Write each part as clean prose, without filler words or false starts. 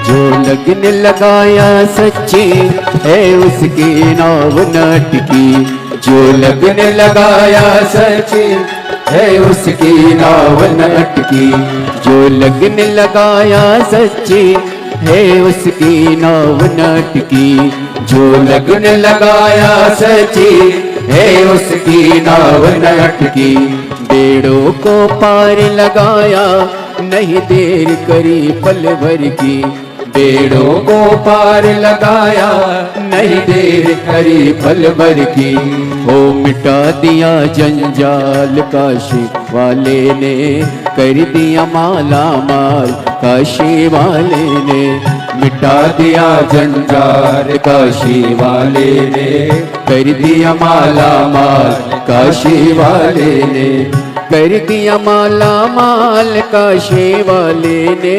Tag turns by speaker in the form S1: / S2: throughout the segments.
S1: जो लगन लगाया सच्ची है उसकी नाव न अटकी। जो लगन लगाया सच्ची है उसकी नाव न अटकी। जो लगन लगाया सच्ची है उसकी नाव न अटकी। जो लगन लगाया सच्ची है उसकी नाव न अटकी। बेड़ों को पार लगाया नहीं देर करी पल भर की। बेड़ों को पार लगाया नहीं देर करी पल भर की। ओ मिटा दिया जंजाल काशी वाले ने, कर दिया माला माल काशी वाले ने। मिटा दिया जंजाल काशी वाले ने, कर दिया माला माल काशी वाले ने। कर दिया माला माल काशी वाले ने,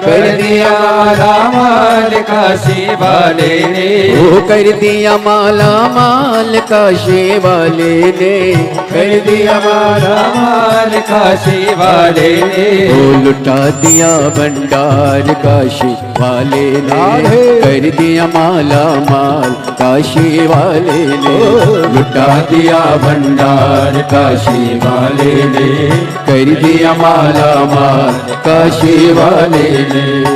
S1: कर दिया माला माल काशी वाले ने। ओ कर दिया माला माल काशी वाले ने, कर दिया माला माल काशी वाले ने। ओ लुटा दिया भंडार काशी वाले ने, कर दिया माला माल काशी वाले ने। लुटा दिया भंडार काशी वाले ने, कर दिया माला माल काशी वाले ने।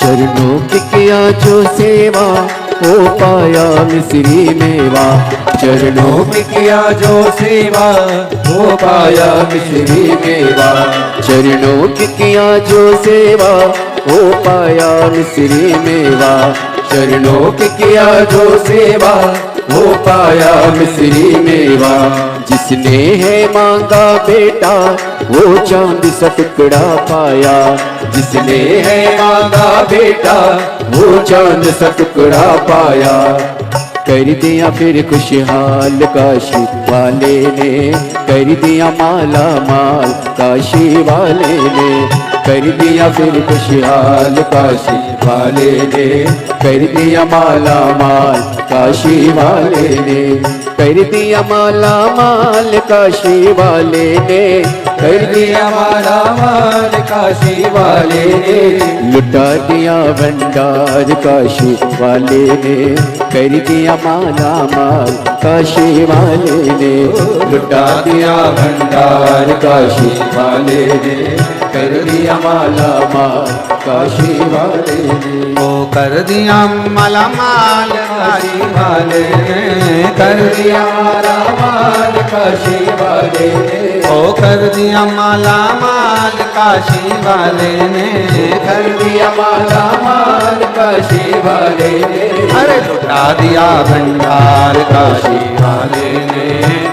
S1: चरणों की किया जो सेवा हो पाया मिस्री मेवा। चरणों की किया जो सेवा हो पाया मिस्री मेवा। चरणों की किया जो सेवा हो पाया मिस्री मेवा। चरणों की किया जो सेवा हो पाया मिस्री मेवा। जिसने है मांगा बेटा वो चांद सा टुकड़ा पाया। जिसने है मांगा बेटा वो चांद सा टुकड़ा पाया। कर दिया फिर खुशहाल काशी वाले ने, कर दिया माला माल काशी वाले ने। कर दिया फिर खुशहाल काशी वाले ने, कर दिया माला माल काशी वाले ने। कर दिया माला माल काशी वाले ने, कर दिया माला माल काशी वाले ने। लुटा दिया भंडार काशी वाले ने, कर दिया माला माल काशी वाले ने लुटा दिया भंडार काशी वाले ने कर दिया माला माल काशी वाले ने
S2: ओ कर दिया माला माल काशी वाले ने कर दिया
S1: माला माल काशी वाले ने
S2: ओ कर दिया माला माल काशी वाले ने
S1: कर दिया माला माल काशी वाले ने
S2: अरे लुटा दिया भंडार काशी वाले ने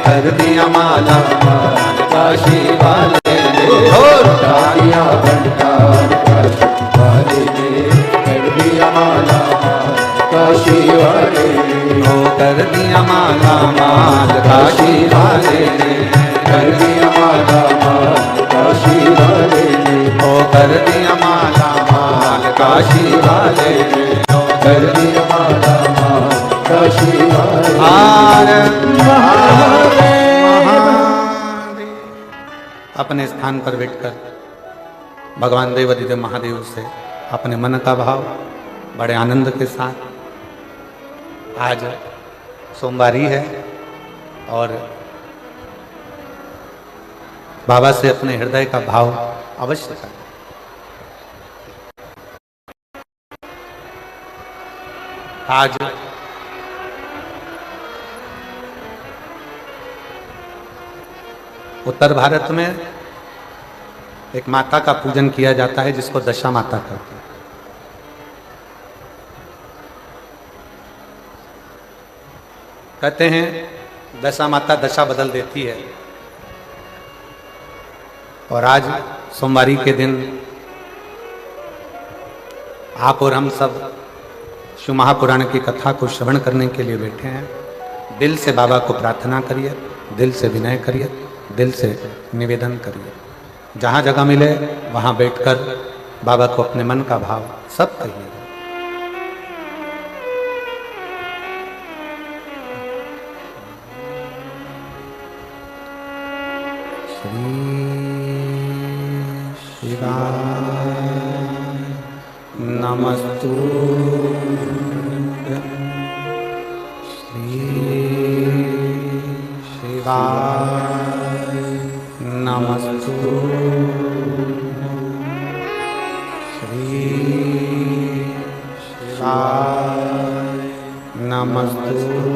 S2: कर दिया माला माल काशी वाले ने
S1: लुटा दिया भंडार काशी वाले ने कर दिया माला माल काशी वाले ने
S2: ओ कर दिया माला माल काशी वाले ने
S1: कर दिया माला माल काशी वाले ने
S2: ओ कर दिया माला माल काशी वाले ने
S1: कर दिया माला माल काशी वाले
S2: आर महादेव अपने स्थान पर बैठकर भगवान देवाधिदेव महादेव से अपने मन का भाव बड़े आनंद के साथ, आज सोमवारी है और बाबा से अपने हृदय का भाव अवश्य करें। आज उत्तर भारत में एक माता का पूजन किया जाता है जिसको दशा माता कहते हैं। कहते हैं दशा माता दशा बदल देती है, और आज सोमवारी के दिन आप और हम सब शिव महापुराण की कथा को श्रवण करने के लिए बैठे हैं। दिल से बाबा को प्रार्थना करिए, दिल से विनय करिए, दिल से निवेदन करिए। जहाँ जगह मिले वहाँ बैठकर बाबा को अपने मन का भाव सब कहिए। श्री शिवाय नमस्तुभ्यं, श्री शिवाय नमस्तुभ्यं, श्री शिवाय नमस्तुभ्यं,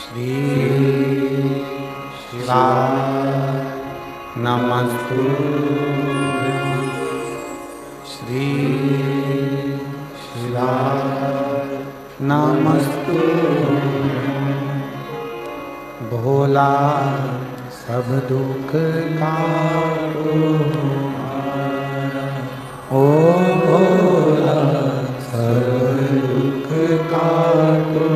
S2: श्री शिवाय नमस्तुभ्यं, श्री शिवाय नमस्तुभ्यं। भोला सब दुख काटो, ओ भोला सब दुख काटो,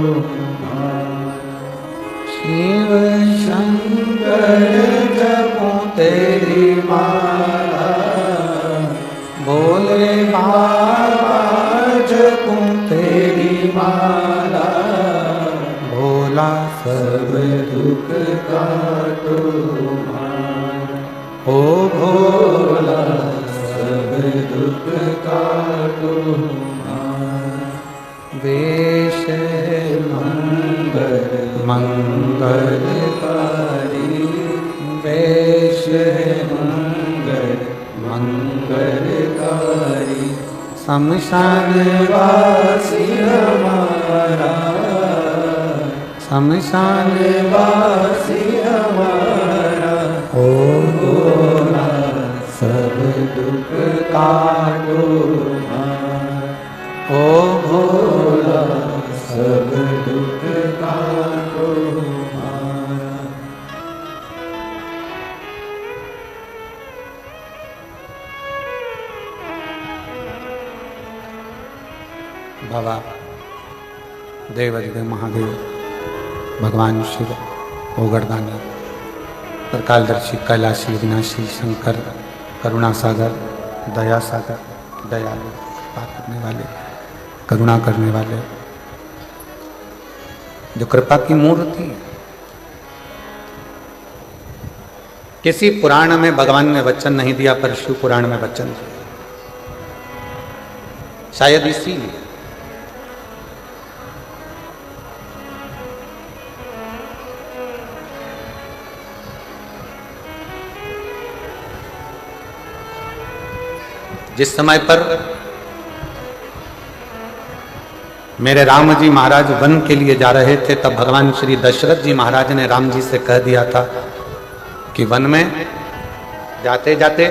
S2: शिव शंकर जपो तेरी माला, भोले बाबा जपो तेरी माला, भोला सब दुख काटो, ओ भोला सब दुख काटो। वेश मंगल मंगलकारी, वेश मंगल मंगलकारी, शमशान वासी हमारा, शमशान वासी हमारा, ओ भोला सब दुख काटो, ओ भोला सब दुख काटो। बाबा देवाधिदेव महादेव भगवान शिव ओगरदानी त्रिकालदर्शी कैलाशी विनाशी शंकर करुणा सागर दया सागर दयालु कृपा करने वाले करुणा करने वाले जो कृपा की मूर्ति है। किसी पुराण में भगवान ने वचन नहीं दिया पर शिव पुराण में वचन दिया, शायद इसीलिए जिस समय पर मेरे राम जी महाराज वन के लिए जा रहे थे, तब भगवान श्री दशरथ जी महाराज ने राम जी से कह दिया था कि वन में जाते जाते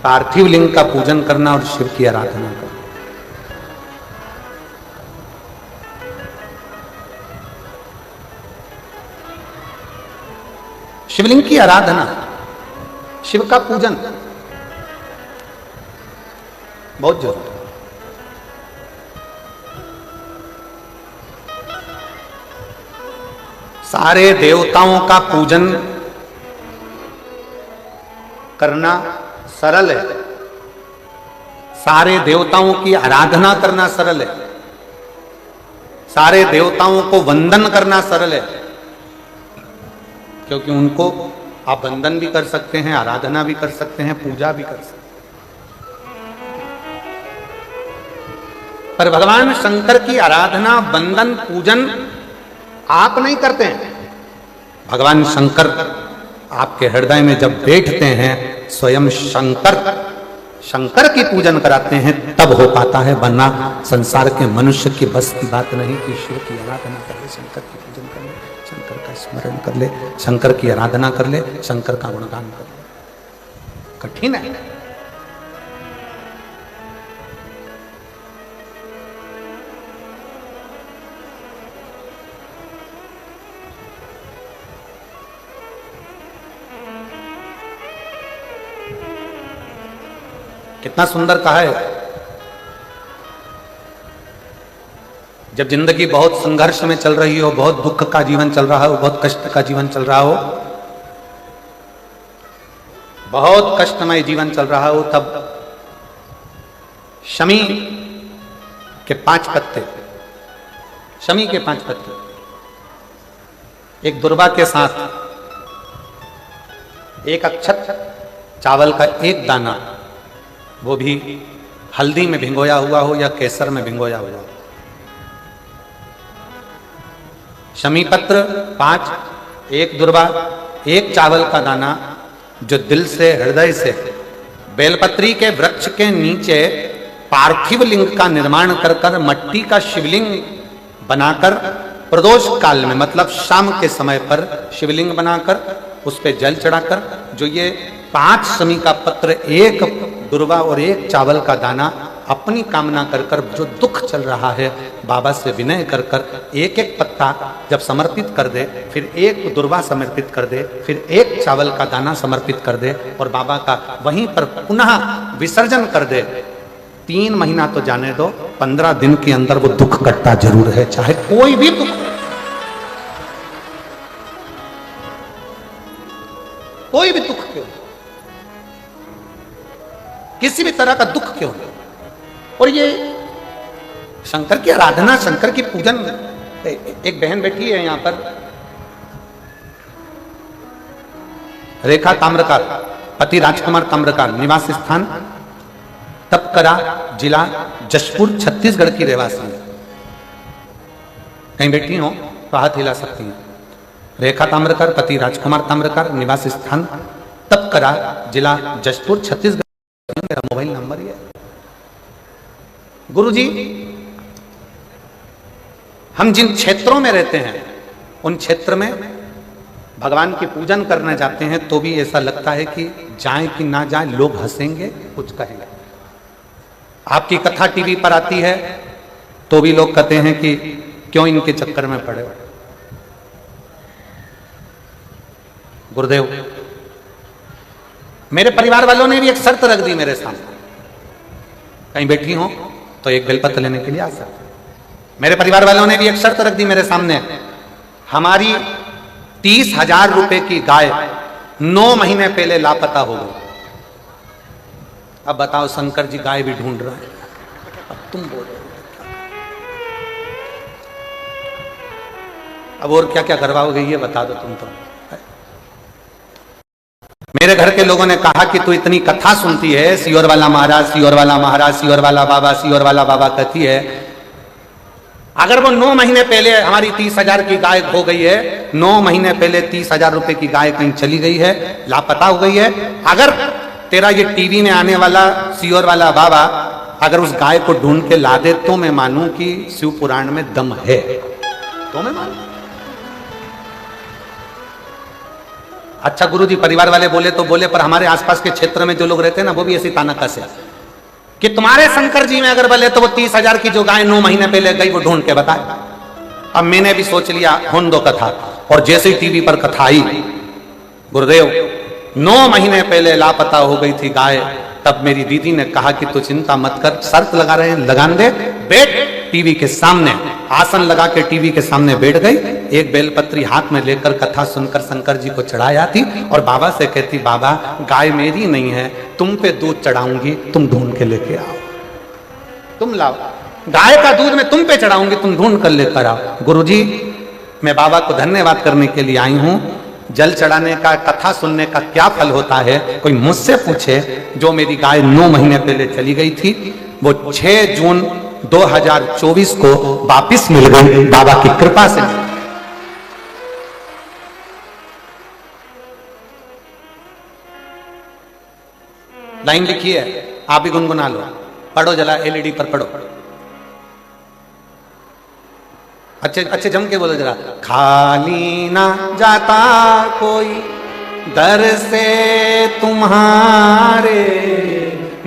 S2: पार्थिव लिंग का पूजन करना और शिव की आराधना करना। शिवलिंग की आराधना, शिव का पूजन बहुत जरूरी। सारे देवताओं का पूजन करना सरल है, सारे देवताओं की आराधना करना सरल है, सारे देवताओं को वंदन करना सरल है, क्योंकि उनको आप वंदन भी कर सकते हैं, आराधना भी कर सकते हैं, पूजा भी कर सकते हैं। पर भगवान शंकर की आराधना, वंदन, पूजन आप नहीं करते हैं। भगवान शंकर आपके हृदय में जब बैठते हैं, स्वयं शंकर शंकर की पूजन कराते हैं, तब हो पाता है, वरना संसार के मनुष्य की बस की बात नहीं कि शिव की आराधना कर ले, शंकर की पूजन कर ले, शंकर का स्मरण कर ले, शंकर की आराधना कर ले, शंकर का गुणगान कर ले। कठिन है। कितना सुंदर कहा है। जब जिंदगी बहुत संघर्ष में चल रही हो, बहुत दुख का जीवन चल रहा हो, बहुत कष्ट का जीवन चल रहा हो, बहुत कष्टमय जीवन चल रहा हो, तब शमी के 5 पत्ते, शमी के 5 पत्ते, एक दुर्वा के साथ एक अक्षत चावल का एक दाना, वो भी हल्दी में भिंगोया हुआ हो या केसर में भिंगोया हुआ हो, शमी पत्र 5, एक दुर्वा, एक चावल का दाना, जो दिल से, हृदय से बेलपत्री के वृक्ष के नीचे पार्थिव लिंग का निर्माण कर कर, मट्टी का शिवलिंग बनाकर, प्रदोष काल में मतलब शाम के समय पर शिवलिंग बनाकर उस पे जल चढ़ाकर, जो ये 5 शमी का पत्र, एक दुर्वा और एक चावल का दाना, अपनी कामना कर कर, जो दुख चल रहा है, बाबा से विनय कर कर एक एक पत्ता जब समर्पित कर दे, फिर एक दुर्वा समर्पित कर दे, फिर एक चावल का दाना समर्पित कर दे और बाबा का वहीं पर पुनः विसर्जन कर दे, 3 महीना तो जाने दो, 15 दिन के अंदर वो दुख कटता जरूर है, चाहे कोई भी दुख, कोई भी दुख क्यों, किसी भी तरह का दुख क्यों नहीं। और ये शंकर की आराधना, शंकर की पूजन, एक बहन बैठी है यहां पर, रेखा ताम्रकार, पति राजकुमार ताम्रकार, निवास स्थान तपकरा, जिला जशपुर, छत्तीसगढ़ की रहवासी है। कहीं बैठी हो तो हाथ हिला सकती हैं। रेखा ताम्रकार, पति राजकुमार ताम्रकार, निवास स्थान तपकरा, जिला जशपुर, छत्तीसगढ़। मेरा मोबाइल नंबर है। गुरुजी, हम जिन क्षेत्रों में रहते हैं, उन क्षेत्र में भगवान की पूजन करने जाते हैं तो भी ऐसा लगता है कि जाएं कि ना जाएं, लोग हंसेंगे, कुछ कहेंगे। आपकी कथा टीवी पर आती है तो भी लोग कहते हैं कि क्यों इनके चक्कर में पड़े। गुरुदेव, मेरे परिवार वालों ने भी एक शर्त रख दी मेरे सामने, कहीं बैठी हो तो एक बेलपत्र लेने के लिए आ सकते। मेरे परिवार वालों ने भी एक शर्त रख दी मेरे सामने, हमारी 30,000 रुपए की गाय 9 महीने पहले लापता हो गई। अब बताओ, शंकर जी गाय भी ढूंढ रहे हैं, अब तुम बोलो, अब और क्या क्या करवाओगे ये बता दो तुम तो। मेरे घर के लोगों ने कहा कि तू इतनी कथा सुनती है, सियोर वाला महाराज, सियोर वाला महाराज, सियोर वाला बाबा, सियोर वाला बाबा कहती है, अगर वो 9 महीने पहले हमारी 30,000 की गाय खो गई है, 9 महीने पहले 30,000 रुपए की गाय कहीं चली गई है, लापता हो गई है, अगर तेरा ये टीवी में आने वाला सियोर वाला बाबा अगर उस गाय को ढूंढ के ला दे तो मैं मानूं कि शिव पुराण में दम है, तो मैं मानूं। अच्छा गुरुजी, परिवार वाले बोले तो बोले, पर हमारे आसपास के क्षेत्र में जो लोग रहते हैं ना वो भी ऐसी तानाकस है कि तुम्हारे शंकर जी में अगर बोले तो वो 30,000 की जो गाय 9 महीने पहले गई वो ढूंढ के बताए। अब मैंने भी सोच लिया होन दो कथा, और जैसे ही टीवी पर कथा आई, गुरुदेव 9 महीने पहले लापता हो गई थी गाय, तब मेरी दीदी ने कहा कि तू चिंता मत कर, शर्त लगा रहे हैं लगान दे, बैठ टीवी के सामने, आसन लगा के टीवी के सामने बैठ गई, एक बेलपत्री हाथ में लेकर कथा सुनकर शंकर जी को चढ़ाया थी और बाबा से कहती, बाबा गाय मेरी नहीं है, तुम पे दूध चढ़ाऊंगी, तुम ढूंढ के लेके आओ, तुम लाओ गाय का दूध मैं तुम पे चढ़ाऊंगी, तुम ढूंढ कर लेकर आओ। गुरुजी, मैं बाबा को धन्यवाद करने के लिए आई हूं। जल चढ़ाने का, कथा सुनने का क्या फल होता है कोई मुझसे पूछे। जो मेरी गाय 9 महीने पहले चली गई थी वो 6 जून 2024 को वापिस मिल गई बाबा की कृपा से। लाइन लिखी है, आप भी गुनगुना लो, पढ़ो जला, एलईडी पर पढ़ो। अच्छे जम के बोलो जरा। खाली ना जाता कोई दर से तुम्हारे,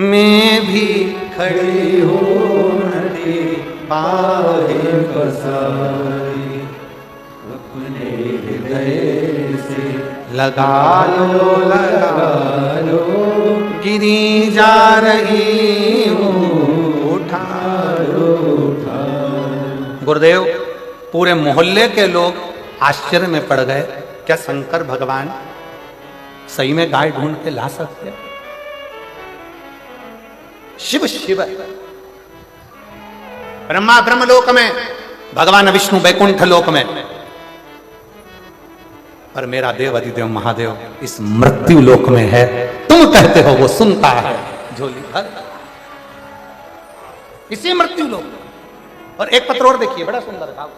S2: मैं भी खड़ी हूँ नदी पाए बसाई, अपने हृदय से लगा लो गिरी जा रही हूँ, उठा लो। गुरुदेव, पूरे मोहल्ले के लोग आश्चर्य में पड़ गए, क्या शंकर भगवान सही में गाय ढूंढ के ला सकते? शिव शिव ब्रह्मा ब्रह्मलोक में, भगवान विष्णु बैकुंठ लोक में, पर मेरा देव अधिदेव महादेव इस मृत्यु लोक में है। तुम कहते हो वो सुनता है झोली भर, इसी मृत्यु लोक। और एक पत्र और देखिए, बड़ा सुंदर भाव।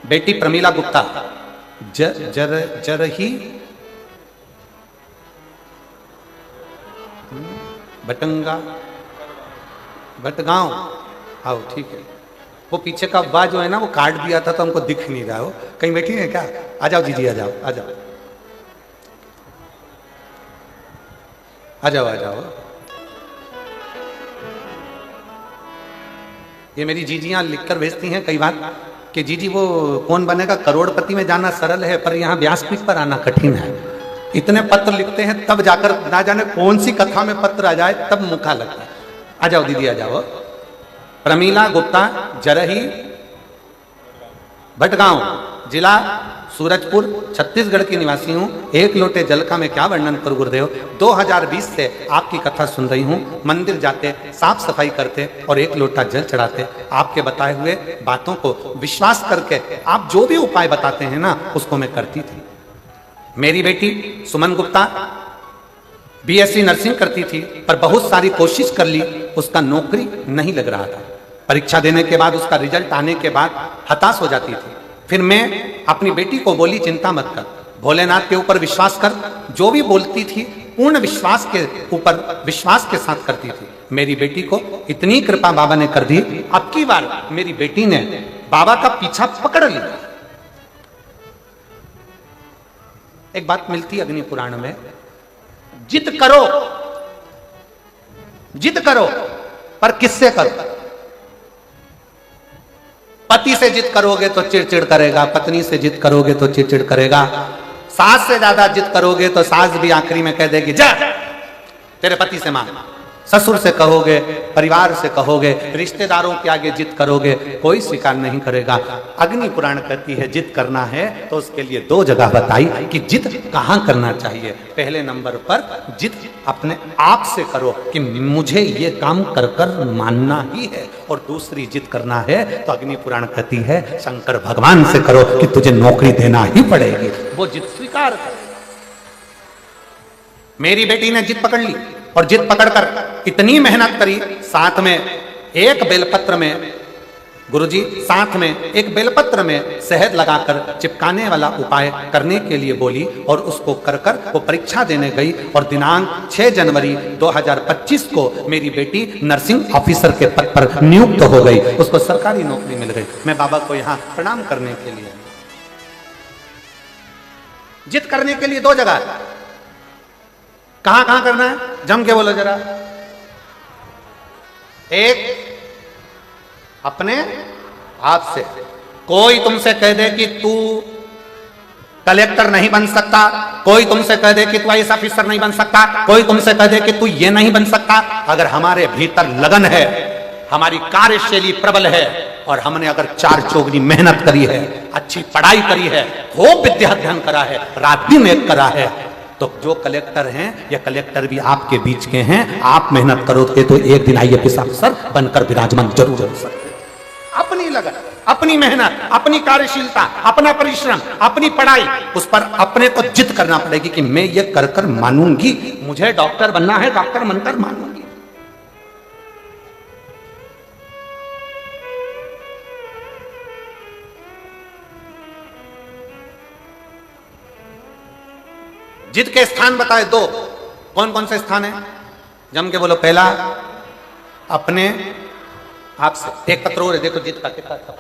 S2: बेटी प्रमीला गुप्ता जर ही भटगांव, आओ ठीक है। वो पीछे का वाह जो है ना वो काट दिया था तो हमको दिख नहीं रहा हो, कहीं बैठी है क्या? आ जाओ जीजी, आ जाओ आ जाओ आ जाओ आ जाओ। ये मेरी जीजियां लिखकर भेजती हैं कई बार कि जीजी वो कौन बनेगा करोड़पति में जाना सरल है पर यहाँ व्यासपीठ पर आना कठिन है। इतने पत्र लिखते हैं तब जाकर ना जाने कौन सी कथा में पत्र आ जाए तब मुखा लगता है। आ जाओ दीदी आ जाओ। प्रमीला गुप्ता जरही भटगांव जिला सूरजपुर छत्तीसगढ़ की निवासी हूँ। एक लोटे जल का मैं क्या वर्णन करूँ गुरुदेव। 2020 से आपकी कथा सुन रही हूँ। मंदिर जाते, साफ सफाई करते और एक लोटा जल चढ़ाते। आपके बताए हुए बातों को विश्वास करके आप जो भी उपाय बताते हैं ना उसको मैं करती थी। मेरी बेटी सुमन गुप्ता बीएससी नर्सिंग करती थी पर बहुत सारी कोशिश कर ली, उसका नौकरी नहीं लग रहा था। परीक्षा देने के बाद उसका रिजल्ट आने के बाद हताश हो जाती थी। फिर मैं अपनी बेटी को बोली चिंता मत कर, भोलेनाथ के ऊपर विश्वास कर। जो भी बोलती थी पूर्ण विश्वास के ऊपर विश्वास के साथ करती थी। मेरी बेटी को इतनी कृपा बाबा ने कर दी। अब की बार मेरी बेटी ने बाबा का पीछा पकड़ लिया। एक बात मिलती अग्नि पुराण में, जिद करो, जिद करो पर किससे करो। पति से जिद करोगे तो चिड़चिड़ करेगा, पत्नी से जिद करोगे तो चिड़चिड़ करेगा, सास से ज्यादा जिद करोगे तो सास भी आखिरी में कह देगी जा तेरे पति से मांग। ससुर से कहोगे, परिवार से कहोगे, रिश्तेदारों के आगे जिद करोगे, कोई स्वीकार नहीं करेगा। अग्नि पुराण कहती है जिद करना है तो उसके लिए 2 जगह बताई कि जिद कहाँ करना चाहिए। पहले नंबर पर जिद अपने आप से करो कि मुझे ये काम कर कर मानना ही है, और दूसरी जिद करना है तो अग्नि पुराण कहती है शंकर भगवान से करो कि तुझे नौकरी देना ही पड़ेगी। वो जिद स्वीकार कर। मेरी बेटी ने जिद पकड़ ली और जिद पकड़कर इतनी मेहनत करी, साथ में एक बेलपत्र में गुरुजी साथ में एक बेलपत्र में शहद लगाकर चिपकाने वाला उपाय करने के लिए बोली और उसको कर कर वो परीक्षा देने गई और दिनांक 6 जनवरी 2025 को मेरी बेटी नर्सिंग ऑफिसर के पद पर नियुक्त हो गई, उसको सरकारी नौकरी मिल गई। मैं बाबा को यहाँ प्रणाम करने के लिए, जिद करने के लिए 2 जगह, कहां कहां करना है जम के बोलो जरा। एक अपने आप से, कोई तुमसे कह दे कि तू कलेक्टर नहीं बन सकता, कोई तुमसे कह दे कि तू आईएएस ऑफिसर नहीं बन सकता, कोई तुमसे कह दे कि तू ये नहीं बन सकता, अगर हमारे भीतर लगन है, हमारी कार्यशैली प्रबल है और हमने अगर 4 चौगनी मेहनत करी है, अच्छी पढ़ाई करी है, खूब विद्या अध्ययन करा है, रात दिन एक करा है, तो जो कलेक्टर हैं या कलेक्टर भी आपके बीच के हैं, आप मेहनत करोगे तो एक दिन आईएएस ऑफिसर बनकर विराजमान जरूर हो सकते। अपनी लगन, अपनी मेहनत, अपनी कार्यशीलता, अपना परिश्रम, अपनी पढ़ाई, उस पर अपने को जिद करना पड़ेगी कि मैं ये कर कर मानूंगी, मुझे डॉक्टर बनना है, डॉक्टर बनकर मानूंगी। जिद के स्थान बताए 2, कौन कौन से स्थान है जम के बोलो। पहला अपने आपसे, एक पत्र और है, देखो जिद का कितना था।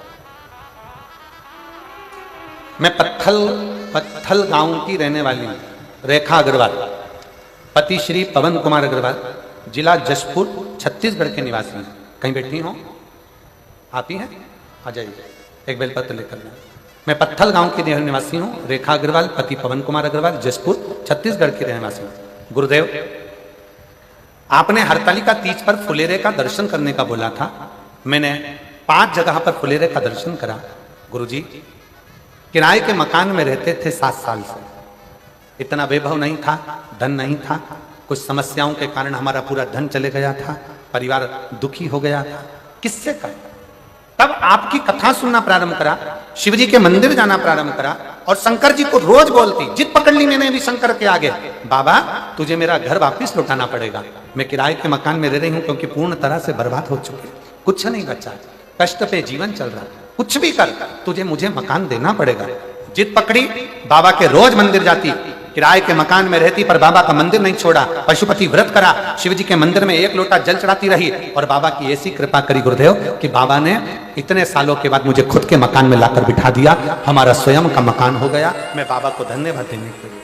S2: मैं पत्थल गांव की रहने वाली हूं, रेखा अग्रवाल, पति श्री पवन कुमार अग्रवाल, जिला जशपुर, छत्तीसगढ़ के निवासी हैं। कहीं बैठी हो आप ही हैं, आ जाइए, एक बेलपत्र लेकर। मैं पत्थल गांव की निवासी हूं, रेखा अग्रवाल, पति पवन कुमार अग्रवाल, जशपुर, छत्तीसगढ़ की रहवासी हूं। गुरुदेव, आपने हरतालिका तीज पर फुलेरे का दर्शन करने का बोला था, मैंने 5 जगह पर फुलेरे का दर्शन करा। गुरुजी, किराए के मकान में रहते थे 7 साल से, इतना वैभव नहीं था, धन नहीं था, कुछ समस्याओं के कारण हमारा पूरा धन चले गया था, परिवार दुखी हो गया था, किससे कर? तब आपकी कथा सुनना प्रारंभ करा, शिवजी के मंदिर जाना प्रारंभ करा और शंकर जी को रोज बोलती, जिद पकड़ ली मैंने भी शंकर के आगे, बाबा तुझे मेरा घर वापस लौटाना पड़ेगा, मैं किराए के मकान में रह रही हूं क्योंकि पूर्ण तरह से बर्बाद हो चुके, कुछ नहीं बचा, कष्ट पे जीवन चल रहा, कुछ भी कर तुझे मुझे मकान देना पड़ेगा। जिद पकड़ी, बाबा के रोज मंदिर जाती, किराए के मकान में रहती पर बाबा का मंदिर नहीं छोड़ा, पशुपति व्रत करा, शिवजी के मंदिर में 1 लोटा जल चढ़ाती रही और बाबा की ऐसी कृपा करी गुरुदेव कि बाबा ने इतने सालों के बाद मुझे खुद के मकान में लाकर बिठा दिया, हमारा स्वयं का मकान हो गया। मैं बाबा को धन्यवाद देने के लिए,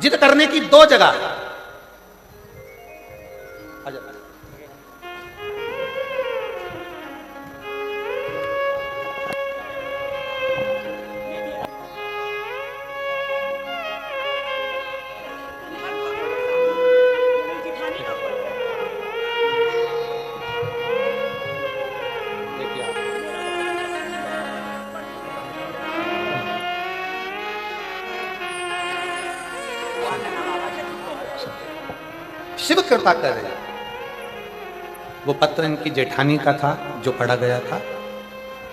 S2: जिद करने की 2 जगह। शिव कृपा कर रहे। वो पत्र इनकी जेठानी का था जो पढ़ा गया था,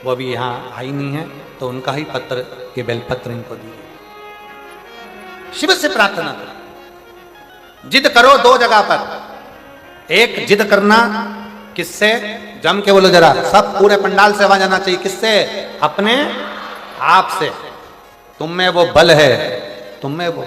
S2: वो अभी यहाँ आई नहीं है, तो उनका ही पत्र के बेलपत्र इनको दिए। शिव से प्रार्थना करो, जिद करो 2 जगह पर। एक जिद करना किससे, जम के बोलो जरा, सब पूरे पंडाल से आवाज आना चाहिए, किससे? अपने आप से। तुम में वो बल है, तुम में वो,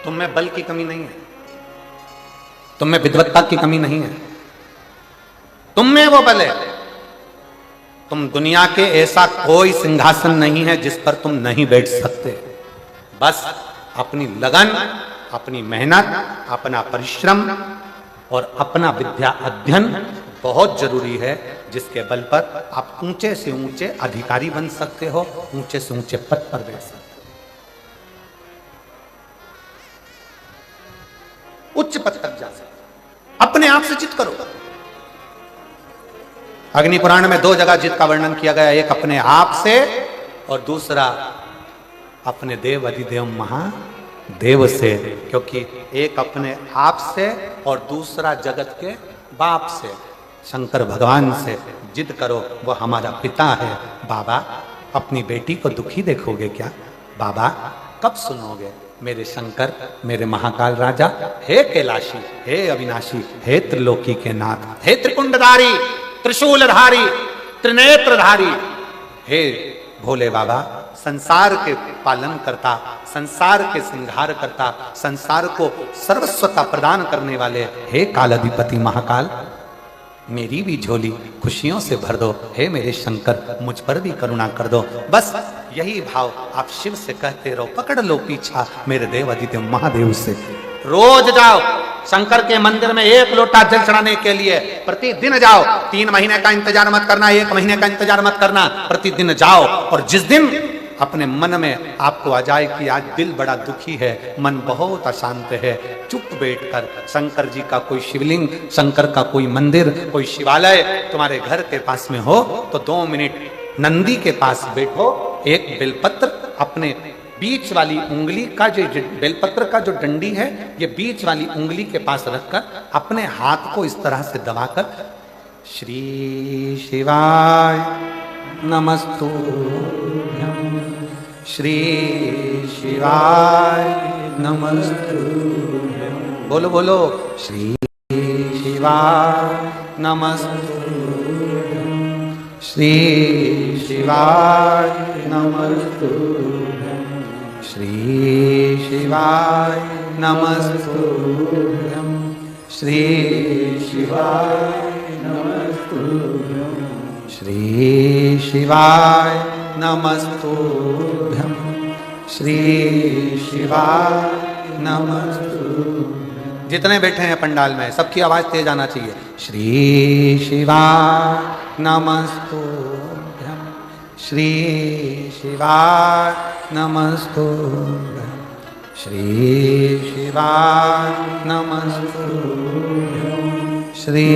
S2: तुम में बल की कमी नहीं है, तुम में विद्वत्ता की कमी नहीं है, तुम में वो बल है। तुम दुनिया के ऐसा कोई सिंहासन नहीं है जिस पर तुम नहीं बैठ सकते। बस अपनी लगन, अपनी मेहनत, अपना परिश्रम और अपना विद्या अध्ययन बहुत जरूरी है, जिसके बल पर आप ऊंचे से ऊंचे अधिकारी बन सकते हो, ऊंचे से ऊंचे पद पर बैठ सकते हो, उच्च पद तक जा सकते। अपने आप से जिद करो। अग्नि पुराण में 2 जगह जिद का वर्णन किया गया, एक अपने आप से और दूसरा अपने देव अधिदेव महादेव से, क्योंकि एक अपने आप से और दूसरा जगत के बाप से। शंकर भगवान से जिद करो, वो हमारा पिता है। बाबा अपनी बेटी को दुखी देखोगे क्या? बाबा कब सुनोगे? मेरे शंकर, मेरे महाकाल राजा, हे कैलाशी, हे अविनाशी, हे त्रिलोकी के नाथ, हे त्रिकुंडधारी, त्रिशूलधारी, त्रिनेत्रधारी, हे भोले बाबा, संसार के पालन करता, संसार के संहार करता, संसार को सर्वस्वता प्रदान करने वाले हे कालाधिपति महाकाल, मेरी भी झोली खुशियों से भर दो। हे मेरे शंकर, मुझ पर भी करुणा कर दो। बस यही भाव आप शिव से कहते रहो, पकड़ लो पीछा मेरे देव आदित्य महादेव से। रोज जाओ शंकर के मंदिर में 1 लोटा जल चढ़ाने के लिए, प्रतिदिन जाओ। 3 महीने का इंतजार मत करना, 1 महीने का इंतजार मत करना, प्रतिदिन जाओ। और जिस दिन अपने मन में आपको आ जाए कि आज दिल बड़ा दुखी है, मन बहुत अशांत है, चुप बैठकर शंकर जी का कोई शिवलिंग, शंकर का कोई मंदिर, कोई शिवालय तुम्हारे घर के पास में हो तो 2 मिनट नंदी के पास बैठो। एक बेलपत्र अपने बीच वाली उंगली का, जो बेलपत्र का जो डंडी है, ये बीच वाली उंगली के पास रखकर अपने हाथ को इस तरह से दबाकर श्री शिवाय नमस्तुभ्यं, श्री शिवाय नमस्तुभ्यं, बोलो बोलो, श्री शिवाय नमस्तुभ्यं, श्री शिवाय नमस्तुभ्यं, श्री शिवाय नमस्तुभ्यं, श्री शिवाय नमस्तुभ्यं, श्री शिवाय नमस्तुभ्यं, श्री शिवाय नमस्तुभ्यं। जितने बैठे हैं पंडाल में सबकी आवाज तेज आना चाहिए। श्री शिवाय नमस्तुभ्यं, श्री शिवाय नमस्तुभ्यं, श्री शिवाय नमस्तुभ्यं, श्री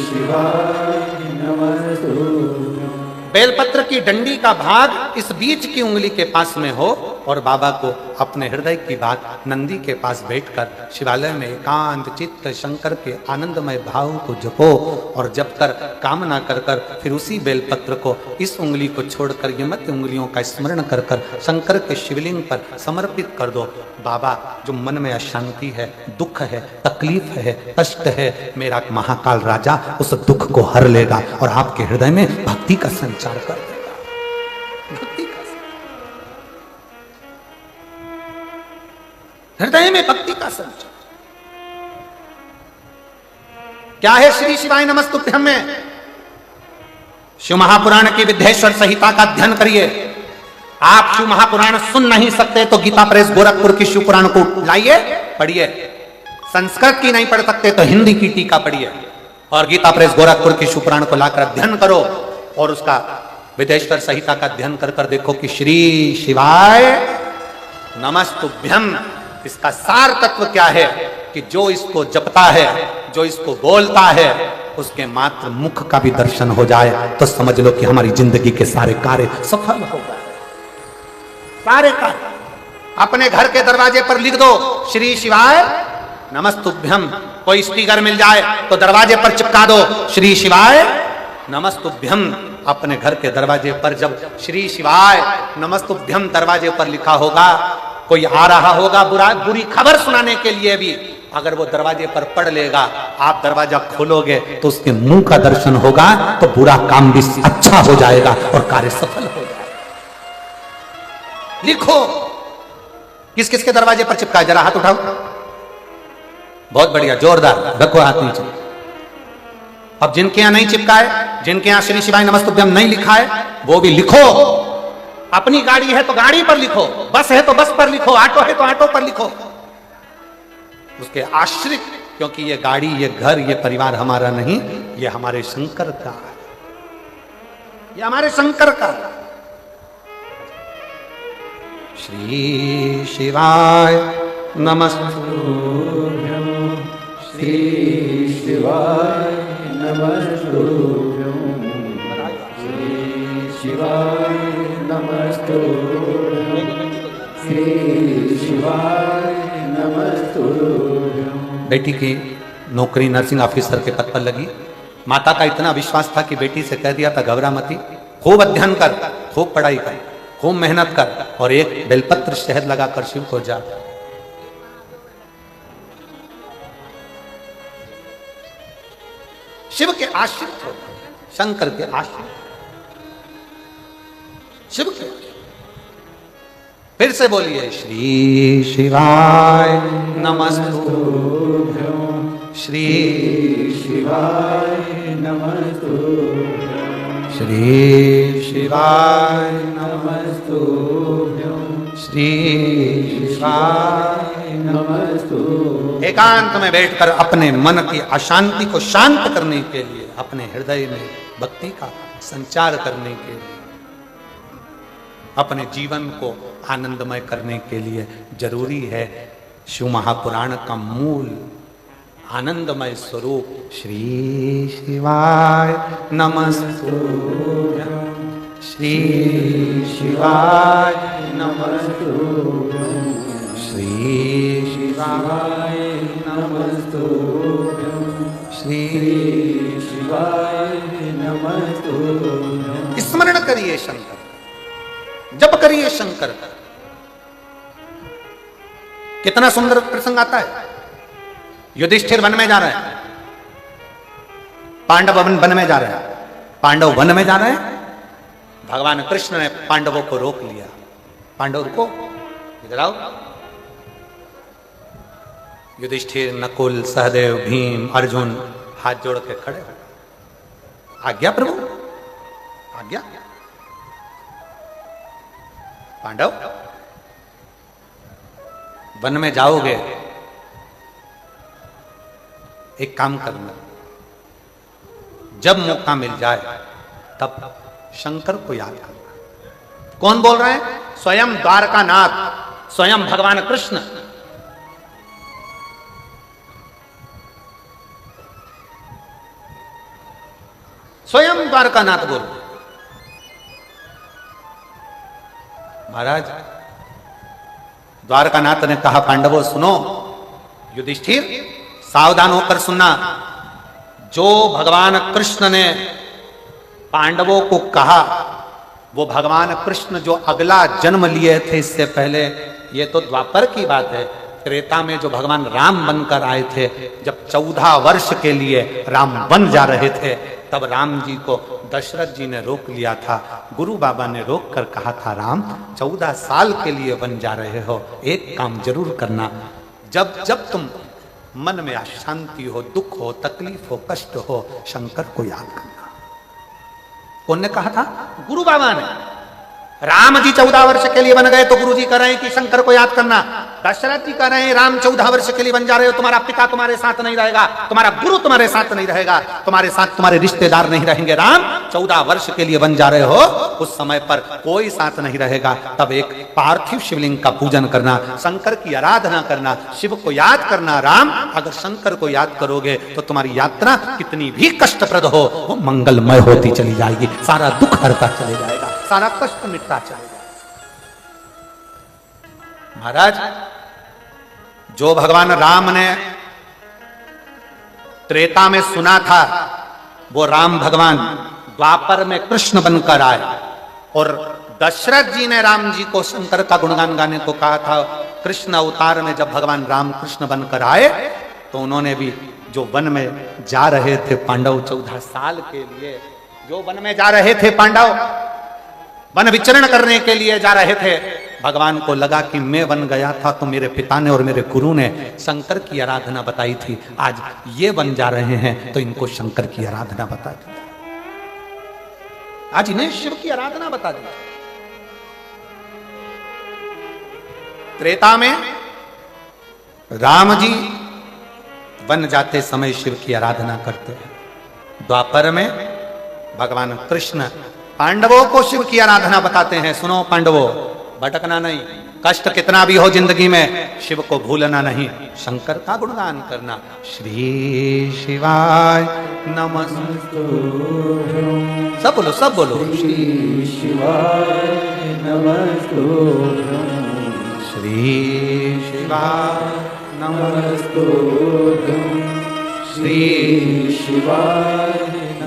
S2: शिवाय नमस्तुभ्यं। बेलपत्र की डंडी का भाग इस बीच की उंगली के पास में हो और बाबा को अपने हृदय की बात नंदी के पास बैठकर शिवालय में एकांत चित्त शंकर के आनंदमय भाव को जपो और जप कर कामना कर कर फिर उसी बेलपत्र को इस उंगली को छोड़कर ये मध्य उंगलियों का स्मरण कर कर शंकर के शिवलिंग पर समर्पित कर दो। बाबा, जो मन में अशांति है, दुख है, तकलीफ है, कष्ट है, मेरा महाकाल राजा उस दुख को हर लेगा और आपके हृदय में भक्ति का संचार कर देगा। भक्ति का हृदय में भक्ति का संचार क्या है? श्री शिवाय नमस्तुभ्यं में शिव महापुराण की विद्येश्वर संहिता का अध्ययन करिए। आप शिव महापुराण सुन नहीं सकते तो गीता प्रेस गोरखपुर की शिव पुराण को लाइए, पढ़िए। संस्कृत की नहीं पढ़ सकते तो हिंदी की टीका पढ़िए और गीता प्रेस गोरखपुर की शिव पुराण को लाकर अध्ययन करो और उसका विद्येश्वर संहिता का अध्ययन कर कर देखो कि श्री शिवाय नमस्तुभ्यं इसका सार तत्व क्या है कि जो इसको जपता है, जो इसको बोलता है, उसके मात्र मुख का भी दर्शन हो जाए तो समझ लो कि हमारी जिंदगी के सारे कार्य सफल हो गए। सारे कार्य अपने घर के दरवाजे पर लिख दो, श्री शिवाय नमस्तुभ्यं। कोई स्पीकर मिल जाए तो दरवाजे पर चिपका दो, श्री शिवाय नमस्तुभ्यं। अपने घर के दरवाजे पर जब श्री शिवाय नमस्तुभ्यं दरवाजे पर लिखा होगा, कोई आ रहा होगा बुरी खबर सुनाने के लिए भी, अगर वो दरवाजे पर पढ़ लेगा, आप दरवाजा खोलोगे तो उसके मुंह का दर्शन होगा तो बुरा काम भी अच्छा हो जाएगा और कार्य सफल हो जाएगा। लिखो, किस किस के दरवाजे पर चिपका है? जरा हाथ उठाओ। बहुत बढ़िया, जोरदार, रखो हाथ नीचे। अब जिनके यहां नहीं चिपका है, जिनके यहां श्री शिवाय नमस्तुभ्यं नहीं लिखा है, वो भी लिखो। अपनी गाड़ी है तो गाड़ी पर लिखो, बस है तो बस पर लिखो, ऑटो है तो ऑटो पर लिखो। उसके आश्रित, क्योंकि ये गाड़ी, ये घर, ये परिवार हमारा नहीं, ये हमारे शंकर का है, ये हमारे शंकर का। श्री शिवाय नमस्तुभ्यं, श्री शिवाय नमस्तुभ्यं, श्री शिवाय नमस्तुभ्यं, श्री शिवाय नमस्तुभ्यं। बेटी की नौकरी नर्सिंग ऑफिसर के पद पर लगी, माता का इतना विश्वास था कि बेटी से कह दिया था घबरा मती, खूब अध्ययन कर, खूब पढ़ाई कर, खूब मेहनत कर और एक बेलपत्र शहद लगाकर शिव को जा। शिव के आश्रित हो, शंकर के आश्रित, शिव के। फिर से बोलिए श्री शिवाय नमस्तुभ्यं, श्री शिवाय नमस्तुभ्यं, श्री शिवाय नमस्तुभ्यं, श्री शिवाय नमस्तुभ्यं। एकांत में बैठकर अपने मन की अशांति को शांत करने के लिए, अपने हृदय में भक्ति का संचार करने के लिए, अपने जीवन को आनंदमय करने के लिए जरूरी है शिव महापुराण का मूल आनंदमय स्वरूप श्री शिवाय नमस्तुभ्यं, श्री शिवाय नमस्तुभ्यं, श्री शिवाय नमस्तुभ्यं, श्री शिवाय नमस्तुभ्यं। स्मरण करिए शंकर, जप करिए शंकर का। कितना सुंदर प्रसंग आता है। युधिष्ठिर वन में जा रहे हैं, पांडव वन में जा रहे हैं, पांडव वन में जा रहे हैं। भगवान कृष्ण ने पांडवों को रोक लिया। पांडव रुको, इधर आओ। युधिष्ठिर, नकुल, सहदेव, भीम, अर्जुन हाथ जोड़ के खड़े हो। आज्ञा प्रभु, आज्ञा। पांडव वन में जाओगे, एक काम करना, जब मौका मिल जाए तब शंकर को याद करना। कौन बोल रहे हैं? स्वयं द्वारकानाथ, स्वयं भगवान कृष्ण। स्वयं द्वारकानाथ बोल। महाराज द्वारकानाथ ने कहा, पांडवों सुनो, युधिष्ठिर सावधान होकर सुनना। जो भगवान कृष्ण ने पांडवों को कहा, वो भगवान कृष्ण जो अगला जन्म लिए थे इससे पहले, ये तो द्वापर की बात है। त्रेता में जो भगवान राम बनकर आए थे, जब 14 वर्ष के लिए राम बन जा रहे थे, तब राम जी को दशरथ जी ने रोक लिया था। गुरु बाबा ने रोक कर कहा था, राम 14 साल के लिए बन जा रहे हो, एक काम जरूर करना, जब जब तुम मन में अशांति हो, दुख हो, तकलीफ हो, कष्ट हो, शंकर को याद करना। कौन ने कहा था? गुरु बाबा ने। राम जी 14 वर्ष के लिए बन गए तो गुरु जी कह रहे हैं कि शंकर को याद करना। दशरथ जी कह रहे हैं, राम 14 वर्ष के लिए बन जा रहे हो, तुम्हारा पिता तुम्हारे साथ नहीं रहेगा, तुम्हारा गुरु तुम्हारे साथ नहीं रहेगा, तुम्हारे साथ तुम्हारे रिश्तेदार नहीं रहेंगे। राम 14 वर्ष के लिए बन जा रहे हो, उस समय पर कोई साथ नहीं रहेगा। तब एक पार्थिव शिवलिंग का पूजन करना, शंकर की आराधना करना, शिव को याद करना। राम, अगर शंकर को याद करोगे तो तुम्हारी यात्रा कितनी भी कष्टप्रद हो, वो मंगलमय होती चली जाएगी, सारा दुख हरता चले जाएगा, सारा कष्ट मिटता चलेगा। महाराज, जो भगवान राम ने त्रेता में सुना था, वो राम भगवान द्वापर में कृष्ण बनकर आए। और दशरथ जी ने राम जी को शंकर का गुणगान गाने को कहा था। कृष्ण अवतार में जब भगवान राम कृष्ण बनकर आए, तो उन्होंने भी जो वन में जा रहे थे पांडव 14 साल के लिए, जो वन में जा रहे थे पांडव, वन विचरण करने के लिए जा रहे थे, भगवान को लगा कि मैं वन गया था तो मेरे पिता ने और मेरे गुरु ने शंकर की आराधना बताई थी, आज ये वन जा रहे हैं तो इनको शंकर की आराधना बता दी, आज इन्हें शिव की आराधना बता दी। त्रेता में राम जी वन जाते समय शिव की आराधना करते हैं, द्वापर में भगवान कृष्ण पांडवों को शिव की आराधना बताते हैं। सुनो पांडवों, भटकना नहीं, कष्ट कितना भी हो जिंदगी में, शिव को भूलना नहीं, शंकर का गुणगान करना। श्री शिवाय नमस्तुभ्यं, सब बोलो, सब बोलो। श्री शिवाय नमस्तुभ्यं, श्री शिवाय नमस्तुभ्यं, श्री शिवाय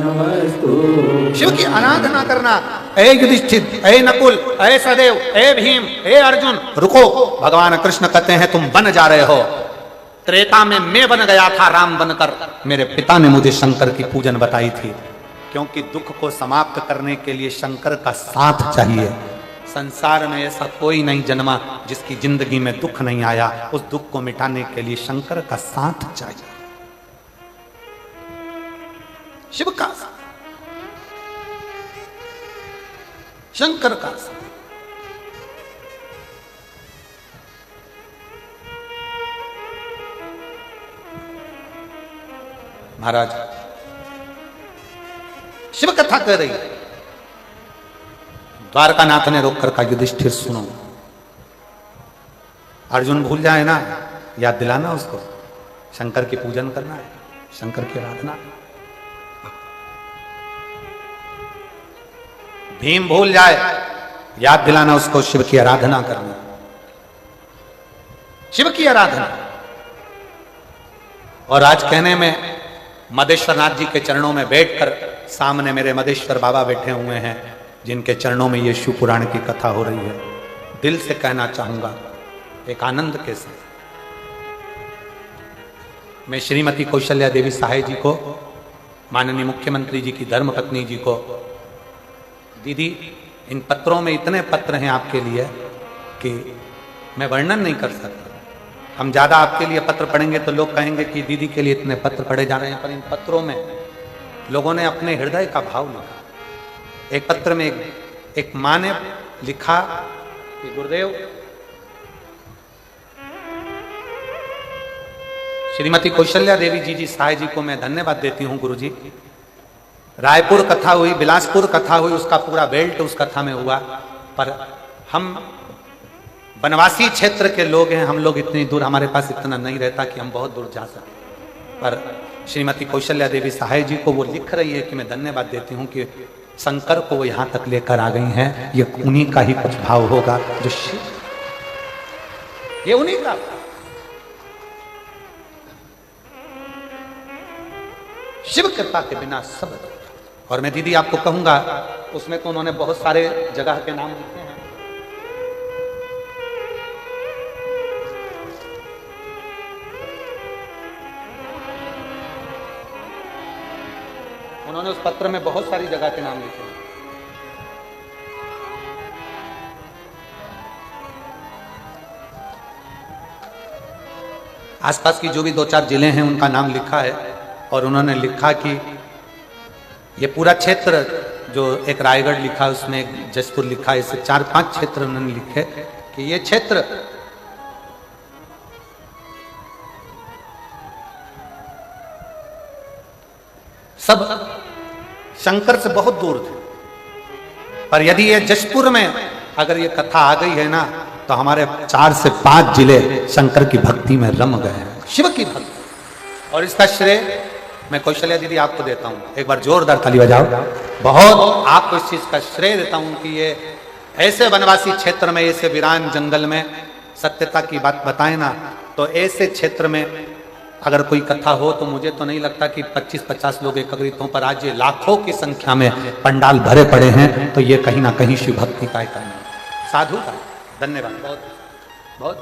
S1: नमस्तु।
S2: शिव की आराधना करना। ए युधिष्ठिर, ए नकुल, ए सहदेव, ए भीम, ए अर्जुन, रुको। भगवान कृष्ण कहते हैं तुम बन जा रहे हो। त्रेता में मैं बन गया था राम बनकर, मेरे पिता ने मुझे शंकर की पूजन बताई थी, क्योंकि दुख को समाप्त करने के लिए शंकर का साथ चाहिए। संसार में ऐसा कोई नहीं जन्मा जिसकी जिंदगी में दुख नहीं आया, उस दुख को मिटाने के लिए शंकर का साथ चाहिए। शिव का साथ, शंकर का साथ। महाराज शिव कथा कर रही है। द्वारकानाथ ने रोक कर कहा युधिष्ठिर सुनो, अर्जुन भूल जाए ना, याद दिलाना उसको, शंकर की पूजन करना है, शंकर की आराधना। भीम भूल जाए, याद दिलाना उसको, शिव की आराधना करना, शिव की आराधना। और आज कहने में मदेश्वर नाथ जी के चरणों में बैठकर, सामने मेरे मदेश्वर बाबा बैठे हुए हैं जिनके चरणों में ये शिव पुराण की कथा हो रही है, दिल से कहना चाहूंगा एक आनंद के साथ, मैं श्रीमती कौशल्या देवी सहाय जी को, माननीय मुख्यमंत्री जी की धर्मपत्नी जी को, दीदी इन पत्रों में इतने पत्र हैं आपके लिए कि मैं वर्णन नहीं कर सकता। हम ज्यादा आपके लिए पत्र पढ़ेंगे तो लोग कहेंगे कि दीदी के लिए इतने पत्र पढ़े जा रहे हैं, पर इन पत्रों में लोगों ने अपने हृदय का भाव लिखा। एक पत्र में एक मां ने लिखा कि गुरुदेव, श्रीमती कौशल्या देवी जी सहाय जी को मैं धन्यवाद देती हूं गुरुजी। रायपुर कथा हुई, बिलासपुर कथा हुई, उसका पूरा बेल्ट उस कथा में हुआ, पर हम वनवासी क्षेत्र के लोग हैं, हम लोग इतनी दूर, हमारे पास इतना नहीं रहता कि हम बहुत दूर जा सकें। पर श्रीमती कौशल्या देवी सहाय जी को वो लिख रही है कि मैं धन्यवाद देती हूँ कि शंकर को वो यहाँ तक लेकर आ गई हैं। ये उन्हीं का ही कुछ भाव होगा जो शिव, ये उन्हीं का। शिव कृपा के बिना सब। और मैं दीदी आपको कहूंगा, उसमें तो उन्होंने बहुत सारे जगह के नाम लिखे हैं। उन्होंने उस पत्र में बहुत सारी जगह के नाम लिखे हैं। आसपास की जो भी 2-4 जिले हैं उनका नाम लिखा है, और उन्होंने लिखा कि ये पूरा क्षेत्र, जो एक रायगढ़ लिखा उसमें एक जसपुर लिखा, ऐसे 4-5 क्षेत्र उन्होंने लिखे कि ये क्षेत्र सब शंकर से बहुत दूर थे, पर यदि ये जसपुर में अगर ये कथा आ गई है ना, तो हमारे 4 से 5 जिले शंकर की भक्ति में रम गए हैं, शिव की भक्ति। और इसका श्रेय मैं कौशल्या दीदी आपको देता हूं, एक बार जोरदार ताली बजाओ। बहुत आपको इस चीज का श्रेय देता हूं कि ये ऐसे वनवासी क्षेत्र में, ऐसे वीरान जंगल में सत्यता की बात बताए ना, तो ऐसे क्षेत्र में अगर कोई कथा हो तो मुझे तो नहीं लगता कि 25-50 लोग एकत्रित हों, पर आज ये लाखों की संख्या में पंडाल भरे पड़े हैं, तो ये कहीं ना कहीं शिव भक्ति का एक साधु का। धन्यवाद, बहुत बहुत।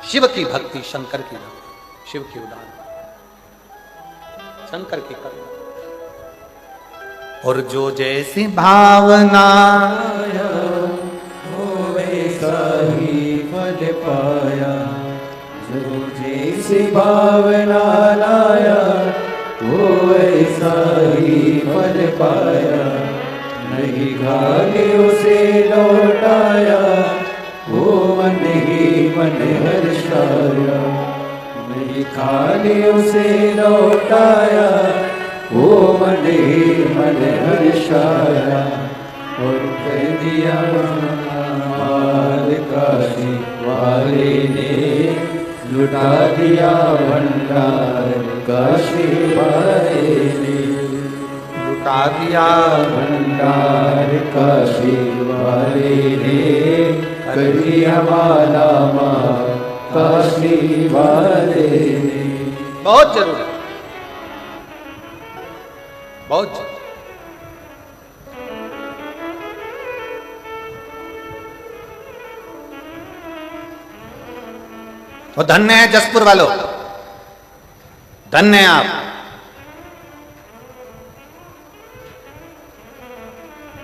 S2: शिव की भक्ति, शंकर की भक्ति, शिव की उदाहरण, शंकर की करुणा। और जो जैसी भावना
S1: वो वैसा ही फल पाया, जो जैसी भावना लाया वो वैसा ही फल पाया। नहीं घाटे उसे लौटाया, वो मन ही मन हर्षाया। नहीं खाली उसे लौटाया, वो मन ही मन हर्षाया। और कर दिया माल काशी वाले ने, लुटा दिया भंडार काशी वाले ने।
S2: लुटा दिया
S1: भंडार काशी वाले ने, कर दिया माला माल काशी वाले ने।
S2: बहुत जरूरी। बहुत। और धन्य है जसपुर वालों, धन्य है आप।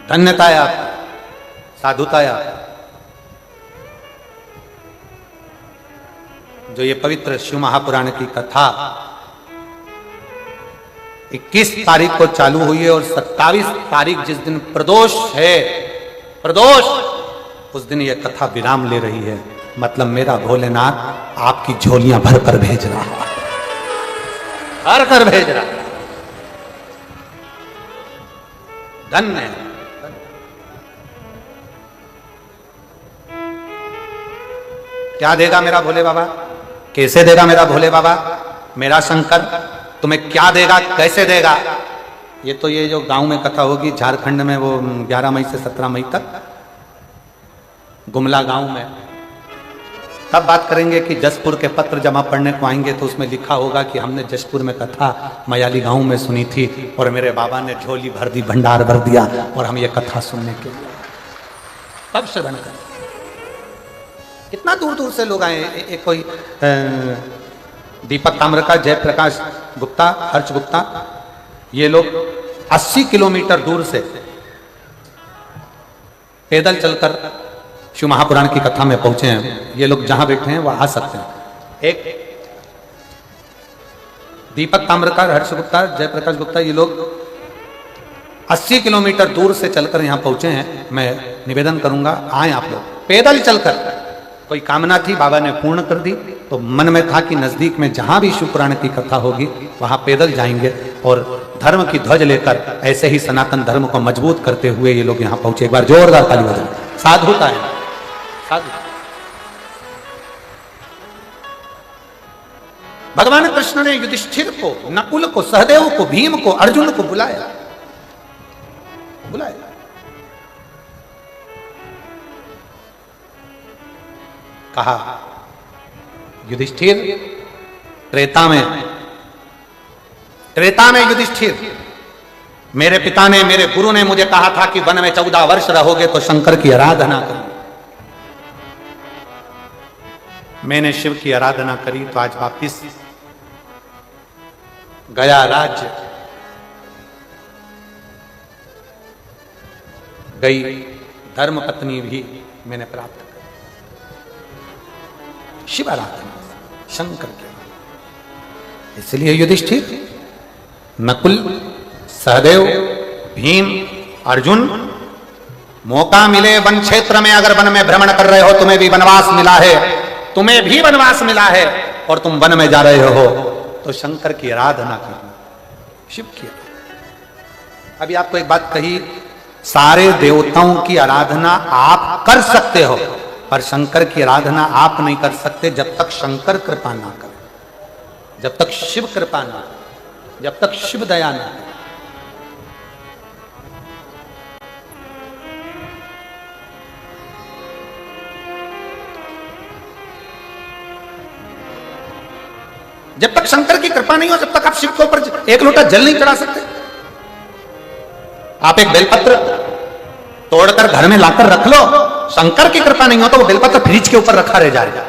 S2: धन्यता है आप, साधुता है आप, जो ये पवित्र शिव महापुराण की कथा 21 तारीख को चालू हुई है और 27 तारीख जिस दिन प्रदोष है, प्रदोष, उस दिन ये कथा विराम ले रही है। मतलब मेरा भोलेनाथ आपकी झोलियां भर कर भेज रहा है, भर कर भेज रहा है। धन्य है। क्या देगा मेरा भोले बाबा, कैसे देगा मेरा भोले बाबा, मेरा शंकर तुम्हें क्या देगा, कैसे देगा? ये तो ये जो गांव में कथा होगी झारखंड में, वो 11 मई से 17 मई तक गुमला गांव में, तब बात करेंगे कि जसपुर के पत्र जमा पढ़ने को आएंगे तो उसमें लिखा होगा कि हमने जसपुर में कथा मयाली गांव में सुनी थी और मेरे बाबा ने झोली भर दी, भंडार भर दिया और हम ये कथा सुनने के लिए तब श्रवण करें। कितना दूर दूर से लोग आए। एक कोई दीपक ताम्रका, जयप्रकाश गुप्ता, हर्ष गुप्ता, ये लोग 80 किलोमीटर दूर से पैदल चलकर शिव महापुराण की कथा में पहुंचे हैं। ये लोग जहां बैठे हैं वह आ सकते हैं। एक दीपक ताम्रकार, हर्ष गुप्ता, जयप्रकाश गुप्ता, ये लोग 80 किलोमीटर दूर से चलकर यहां पहुंचे हैं। मैं निवेदन करूंगा आए आप लोग पैदल चलकर। कोई कामना थी, बाबा ने पूर्ण कर दी, तो मन में था कि नजदीक में जहां भी शिव पुराण की कथा होगी वहां पैदल जाएंगे और धर्म की ध्वज लेकर ऐसे ही सनातन धर्म को मजबूत करते हुए ये लोग यहां पहुंचे। एक बार जोरदार ताली बजाएं। साधुता है, साधु। भगवान कृष्ण ने युधिष्ठिर को, नकुल को, सहदेव को, भीम को, अर्जुन को बुलाया, बुलाया। कहा युधिष्ठिर, त्रेता में युधिष्ठिर, मेरे पिता ने, मेरे गुरु ने मुझे कहा था कि वन में 14 वर्ष रहोगे तो शंकर की आराधना करो। मैंने शिव की आराधना करी तो आज वापिस गया राज्य, गई धर्म पत्नी भी मैंने प्राप्त कर। शिव आराधना, शंकर के, इसलिए युधिष्ठिर, नकुल, सहदेव, भीम, अर्जुन, मौका मिले वन क्षेत्र में, अगर वन में भ्रमण कर रहे हो, तुम्हें भी वनवास मिला है, तुम्हें भी वनवास मिला है और तुम वन में जा रहे हो, तो शंकर की आराधना करना, शिव की। अभी आपको एक बात कही, सारे देवताओं की आराधना आप कर सकते हो पर शंकर की आराधना आप नहीं कर सकते जब तक शंकर कृपा ना करे, जब तक शिव कृपा ना करे, जब तक शिव दया ना करे। जब तक शंकर की कृपा नहीं हो, जब तक आप शिव के ऊपर एक लोटा जल नहीं चढ़ा सकते। आप एक बेलपत्र तोड़कर घर में लाकर रख लो, शंकर की कृपा नहीं हो तो वो बेलपत्र फ्रिज के ऊपर रखा रह जाएगा।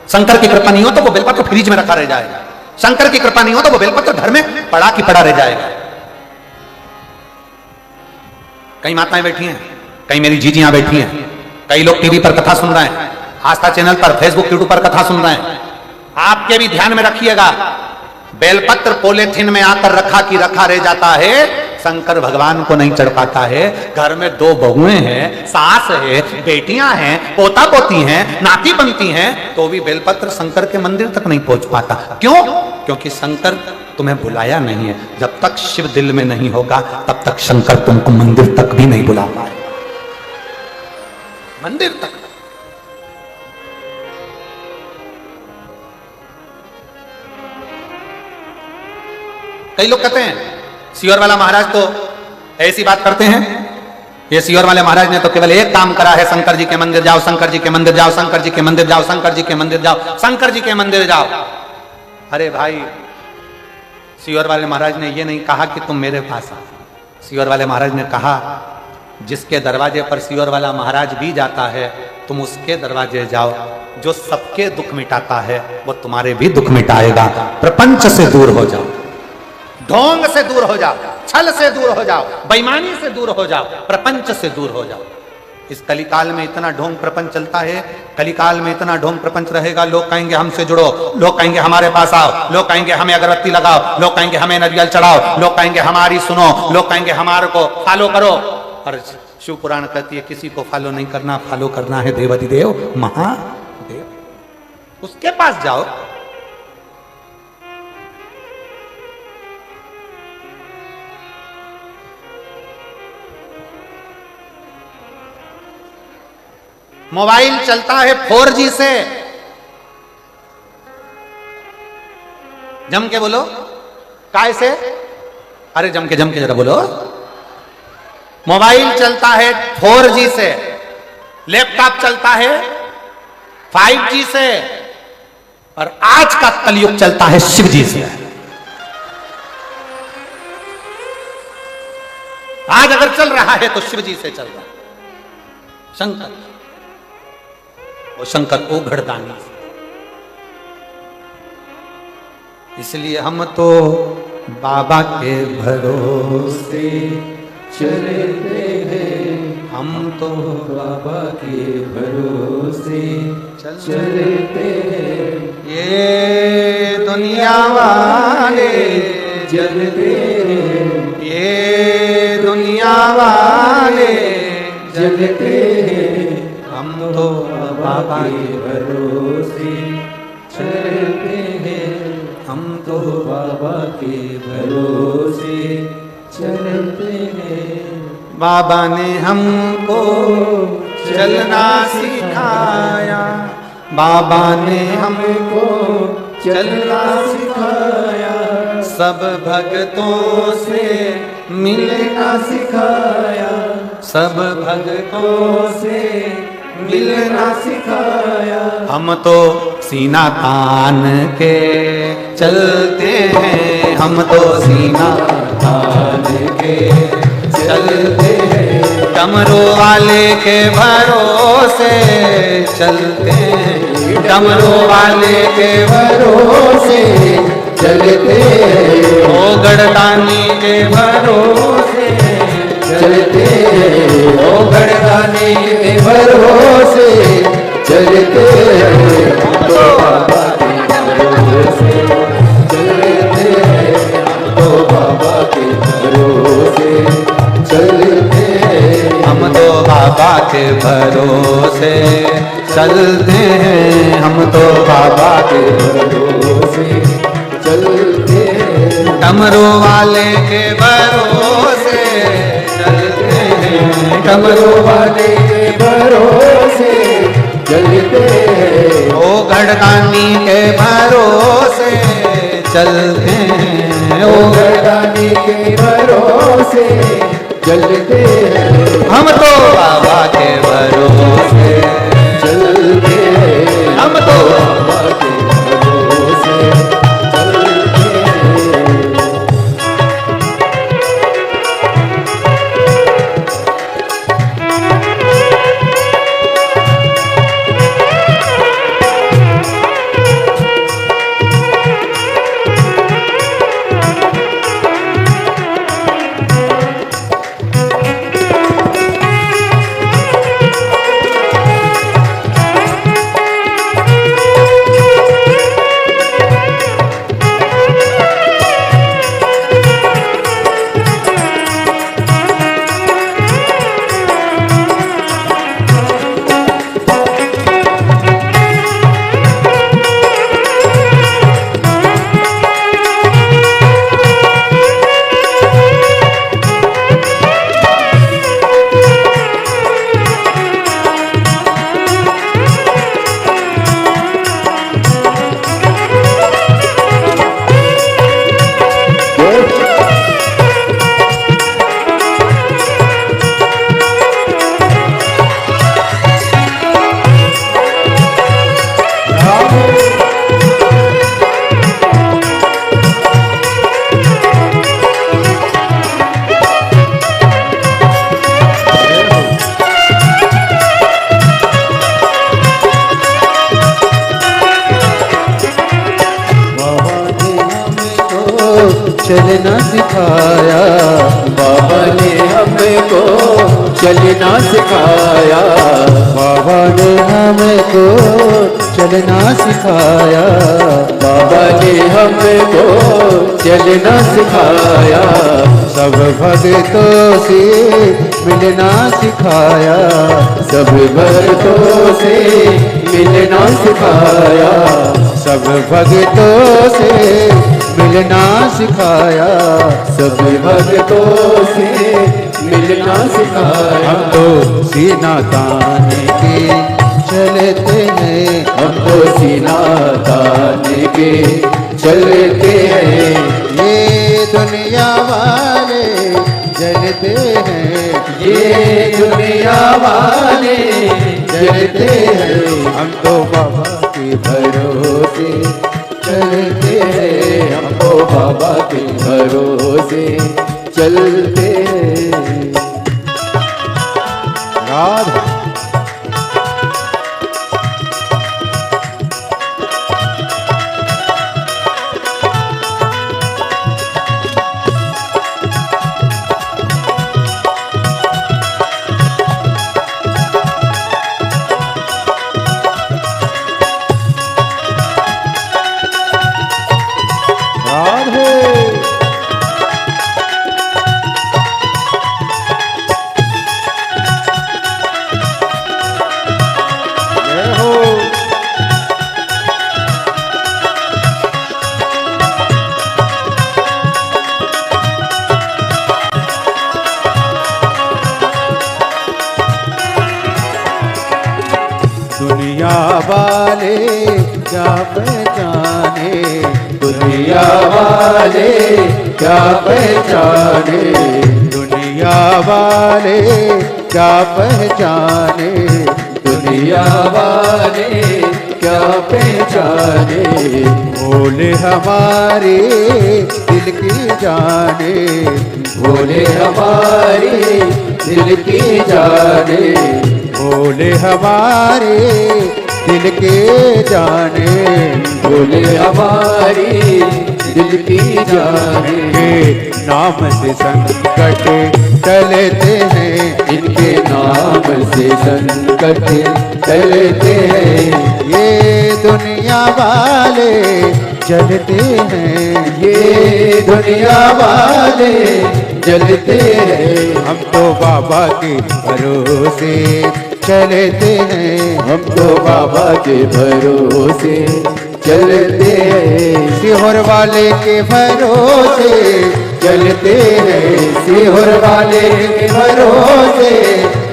S2: शंकर की कृपा नहीं हो तो वो बेलपत्र फ्रिज में रखा रह जाएगा। शंकर की कृपा नहीं हो तो वो बेलपत्र घर में पड़ा की पड़ा रह जाएगा। कई माताएं बैठी हैं, कई मेरी जीजियां बैठी हैं, कई लोग टीवी पर कथा सुन रहे हैं, आस्था चैनल पर, फेसबुक, यूट्यूब पर कथा सुन रहे हैं। आपके भी ध्यान में रखिएगा, बेलपत्र पॉलिथीन में आकर रखा की रखा रह जाता है, शंकर भगवान को नहीं चढ़ पाता है। घर में 2 बहुएं हैं, सास है, बेटियां हैं, पोता पोती हैं, नाती बनती हैं, तो भी बेलपत्र शंकर के मंदिर तक नहीं पहुंच पाता। क्यों? क्योंकि शंकर तुम्हें बुलाया नहीं है। जब तक शिव दिल में नहीं होगा तब तक शंकर तुमको मंदिर तक भी नहीं बुला पाएगा, मंदिर तक। कई लोग कहते हैं सीहोर वाला महाराज तो ऐसी बात करते हैं, ये सीहोर वाले महाराज ने तो केवल एक काम करा है, शंकर जी के मंदिर जाओ, शंकर जी के मंदिर जाओ, शंकर जी के मंदिर जाओ, शंकर जी के मंदिर जाओ, शंकर जी के मंदिर जाओ। अरे भाई, सीहोर वाले महाराज ने ये नहीं कहा कि तुम मेरे पास आओ, सीवर वाले महाराज ने कहा, जिसके दरवाजे पर सीवर वाला महाराज भी जाता है, तुम उसके दरवाजे जाओ। जो सबके दुख मिटाता है वो तुम्हारे भी दुख मिटाएगा। प्रपंच से दूर हो जाओ, ढोंग से दूर हो जाओ, छल से दूर हो जाओ, बेईमानी से दूर हो जाओ, प्रपंच से दूर हो जाओ। इस कलिकाल में इतना ढोंग प्रपंच चलता है, कलिकाल में इतना ढोंग प्रपंच रहेगा। लोग कहेंगे हमसे जुड़ो, लोग कहेंगे हमारे पास आओ, लोग कहेंगे हमें अगरबत्ती लगाओ, लोग कहेंगे हमें नरियल चढ़ाओ, लोग कहेंगे हमारी सुनो, लोग कहेंगे हमारे को फॉलो करो। और शिव पुराण कहती है किसी को फॉलो नहीं करना, फॉलो करना है देवाधिदेव महादेव, उसके पास जाओ। मोबाइल चलता है 4G से, जम के बोलो, काय से? अरे जम के जरा बोलो। मोबाइल चलता है 4G से, लैपटॉप चलता है 5G से, और आज का कलयुग चलता है शिवजी से। आज अगर चल रहा है तो शिवजी से चल रहा है। शंकर, वो शंकर ओघड़दानी। इसलिए हम तो बाबा के भरोसे
S1: चलते हैं,
S2: हम तो
S1: बाबा के भरोसे चलते हैं।
S2: ये दुनिया वाले
S1: जलते हैं,
S2: ये दुनिया वाले
S1: जलते हैं।
S2: हम तो बाबा
S1: के भरोसे चलते हैं,
S2: हम तो
S1: बाबा के भरोसे चलते हैं।
S2: बाबा ने हमको चलना सिखाया, बाबा ने हमको चलना
S1: सिखाया,
S2: सब भक्तों से मिलना
S1: सिखाया,
S2: सब भक्तों से
S1: मिलना सिखाया।
S2: हम तो सीना तान के चलते हैं, हम तो सीना
S1: तान के
S2: चलते हैं, डमरू वाले के भरोसे चलते हैं, डमरू वाले के
S1: भरोसे चलते हैं,
S2: ओ गढ़दानी के भरोसे
S1: चलते हैं, ओ गढ़दानी के भरोसे चलते हैं। हम तो बाबा के भरोसे चलते हैं, हम तो बाबा के भरोसे चलते हैं,
S2: हम तो बाबा के भरोसे चलते हैं, हम तो बाबा के
S1: भरोसे चलते हैं।
S2: डमरू वाले के भरोसे चलते हैं,
S1: डमरू वाले के भरोसे चलते हैं,
S2: ओ गढ़दानी के भरोसे चलते हैं, ओ
S1: गढ़दानी के भरोसे चलते हैं।
S2: हम तो बाबा के भरोसे
S1: चलते हैं,
S2: हम तो
S1: बाबा के भरोसे चलते हैं। चलना सिखाया, बाबा ने हमको चलना सिखाया, बाबा ने हमको चलना सिखाया, बाबा ने हमको चलना सिखाया, सब भक्तों से मिलना सिखाया, सब भक्तों से मिलना सिखाया, सब भक्तों से मिलना सिखाया, सब भक्तों से मिलना सिखाया। हम तो सीना ताने के चलते हैं, हम तो सीना ताने के चलते हैं, ये दुनिया वाले जलते हैं, ये दुनिया वाले जलते हैं, हम तो बाबा के भरोसे चलते हैं, हम तो बाबा के भरोसे चलते हैं। राधा दुनिया वाले क्या पहचाने, दुनिया वाले क्या पहचाने, दुनिया वाले क्या पहचाने, दुनिया वाले क्या पहचाने, भोले हमारे दिल की जाने, भोले हमारे दिल की जाने, भोले हमारे दिल के जाने, भोले हमारी दिल की जाने, इनके नाम से संकट टलते हैं, इनके नाम से संकट टलते हैं, ये दुनिया वाले जलते हैं, ये दुनिया वाले जलते हैं, हम तो बाबा के भरोसे चलते हैं, हम तो बाबा के भरोसे चलते हैं, सीहोर वाले के भरोसे चलते हैं, सीहोर वाले के भरोसे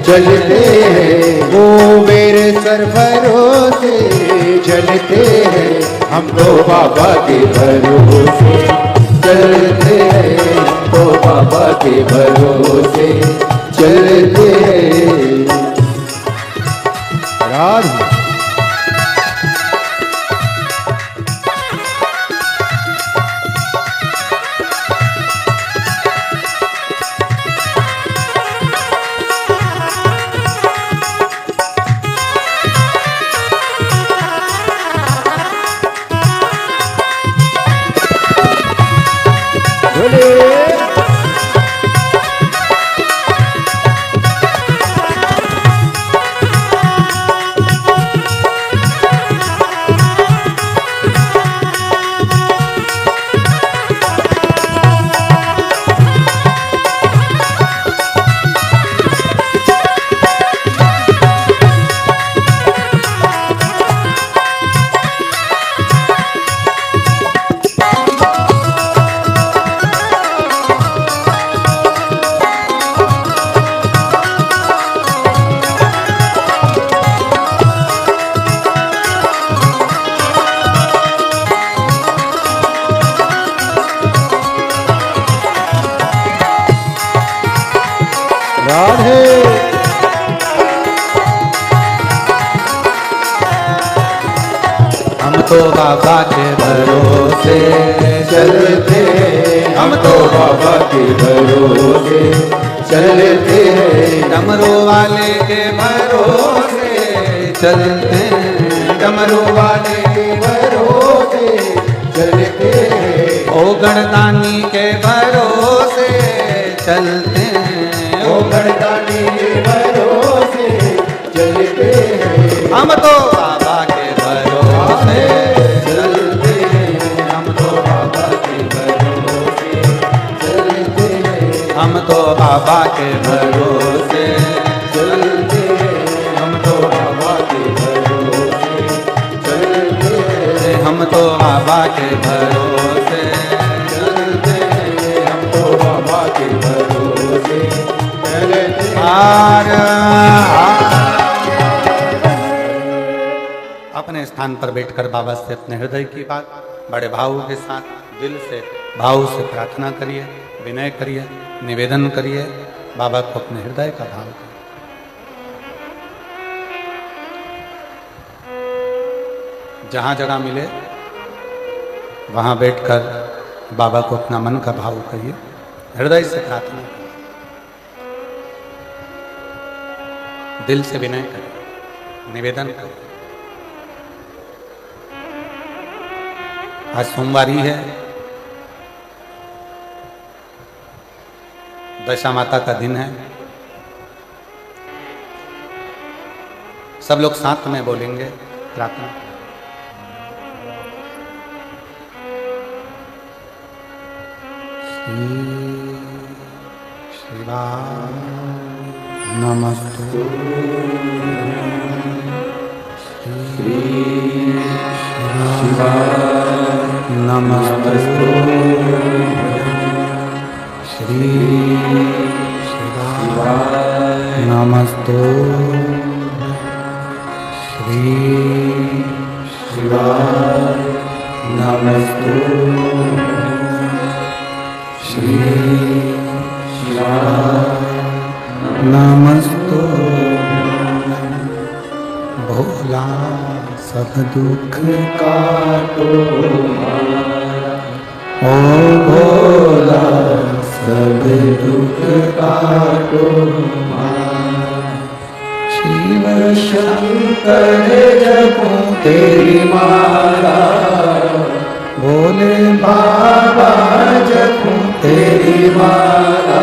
S1: चलते हैं, वो मेरे सर भरोसे चलते हैं, हम तो बाबा के भरोसे चलते हैं, तो बाबा के भरोसे चलते हैं। राधे
S2: हम तो बाबा के भरोसे
S1: चलते हैं, हम तो बाबा के भरोसे चलते हैं,
S2: डमरू वाले के भरोसे चलते हैं, डमरू वाले
S1: के भरोसे चलते हैं,
S2: ओ गणदानी के भरोसे चलते हैं,
S1: ओ गणदानी के भरोसे चलते हैं।
S2: हम तो बाबा के भरोसे
S1: चलते हैं, हम तो बाबा के भरोसे चलते हैं।
S2: हम तो बाबा के भरोसे
S1: चलते हैं, हम तो बाबा के भरोसे चलते हैं।
S2: हम तो बाबा के भरोसे
S1: चलते हैं, हम तो बाबा के भरोसे चलते हैं।
S2: अपने स्थान पर बैठकर बाबा से अपने हृदय की बात बड़े भाव के साथ दिल से भाव से प्रार्थना करिए, विनय करिए, निवेदन करिए, बाबा को अपने हृदय का भाव करिए। जहां जगह मिले वहां बैठकर बाबा को अपना मन का भाव करिए, हृदय से प्रार्थना करिए, दिल से विनय करिए, निवेदन करिए। आज सोमवार ही है, दशा माता का दिन है। सब लोग साथ में बोलेंगे प्रार्थना। शिवाय नमस्तु, नमस्तु, श्री शिवाय नमस्तु, श्री शिवाय नमस्तु, श्री शिवाय नमस्तु। भोला सब दुख काटो ओ भोला सब दुख काटो। शिव शंकर जपो तेरी माला, भोले बाबा जपो तेरी माला।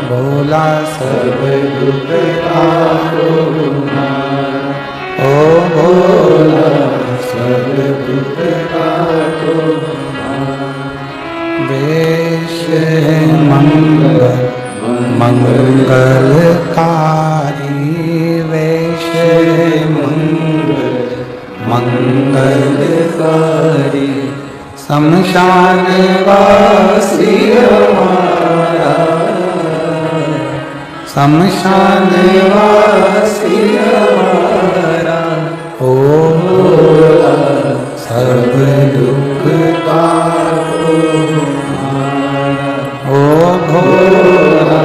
S2: भोला सब दुख काटो ओ भोला सब दुख काटो। वेश है मंगल मंगलकारी, वेश है मंगल मंगलकारी। शमशान वासी हमारा, शमशान वासी हमारा। ओ भोला सब दुख काटो हमारा, ओ भोला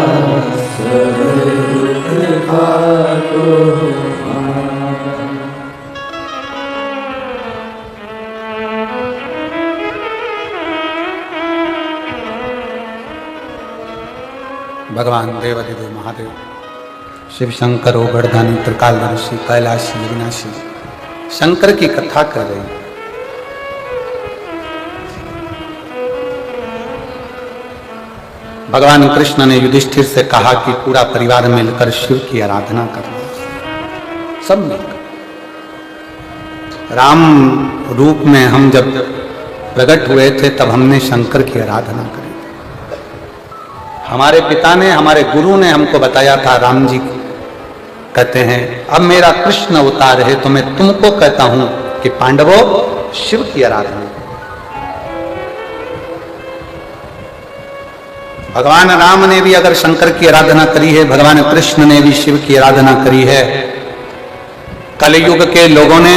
S2: सब दुख काटो हमारा। भगवान देवाधिदेव महादेव शिव शंकर ओ गणदानी त्रिकालदर्शी कैलाशी विनाशी शंकर की कथा कर रही। भगवान कृष्ण ने युधिष्ठिर से कहा कि पूरा परिवार मिलकर शिव की आराधना करना, सब मिलकर। राम रूप में हम जब प्रकट हुए थे तब हमने शंकर की आराधना करी। हमारे पिता ने, हमारे गुरु ने हमको बताया था। राम जी कहते हैं अब मेरा कृष्ण अवतार है तो मैं तुमको कहता हूं कि पांडवों शिव की आराधना। भगवान राम ने भी अगर शंकर की आराधना करी है, भगवान कृष्ण ने भी शिव की आराधना करी है। कलयुग के लोगों ने,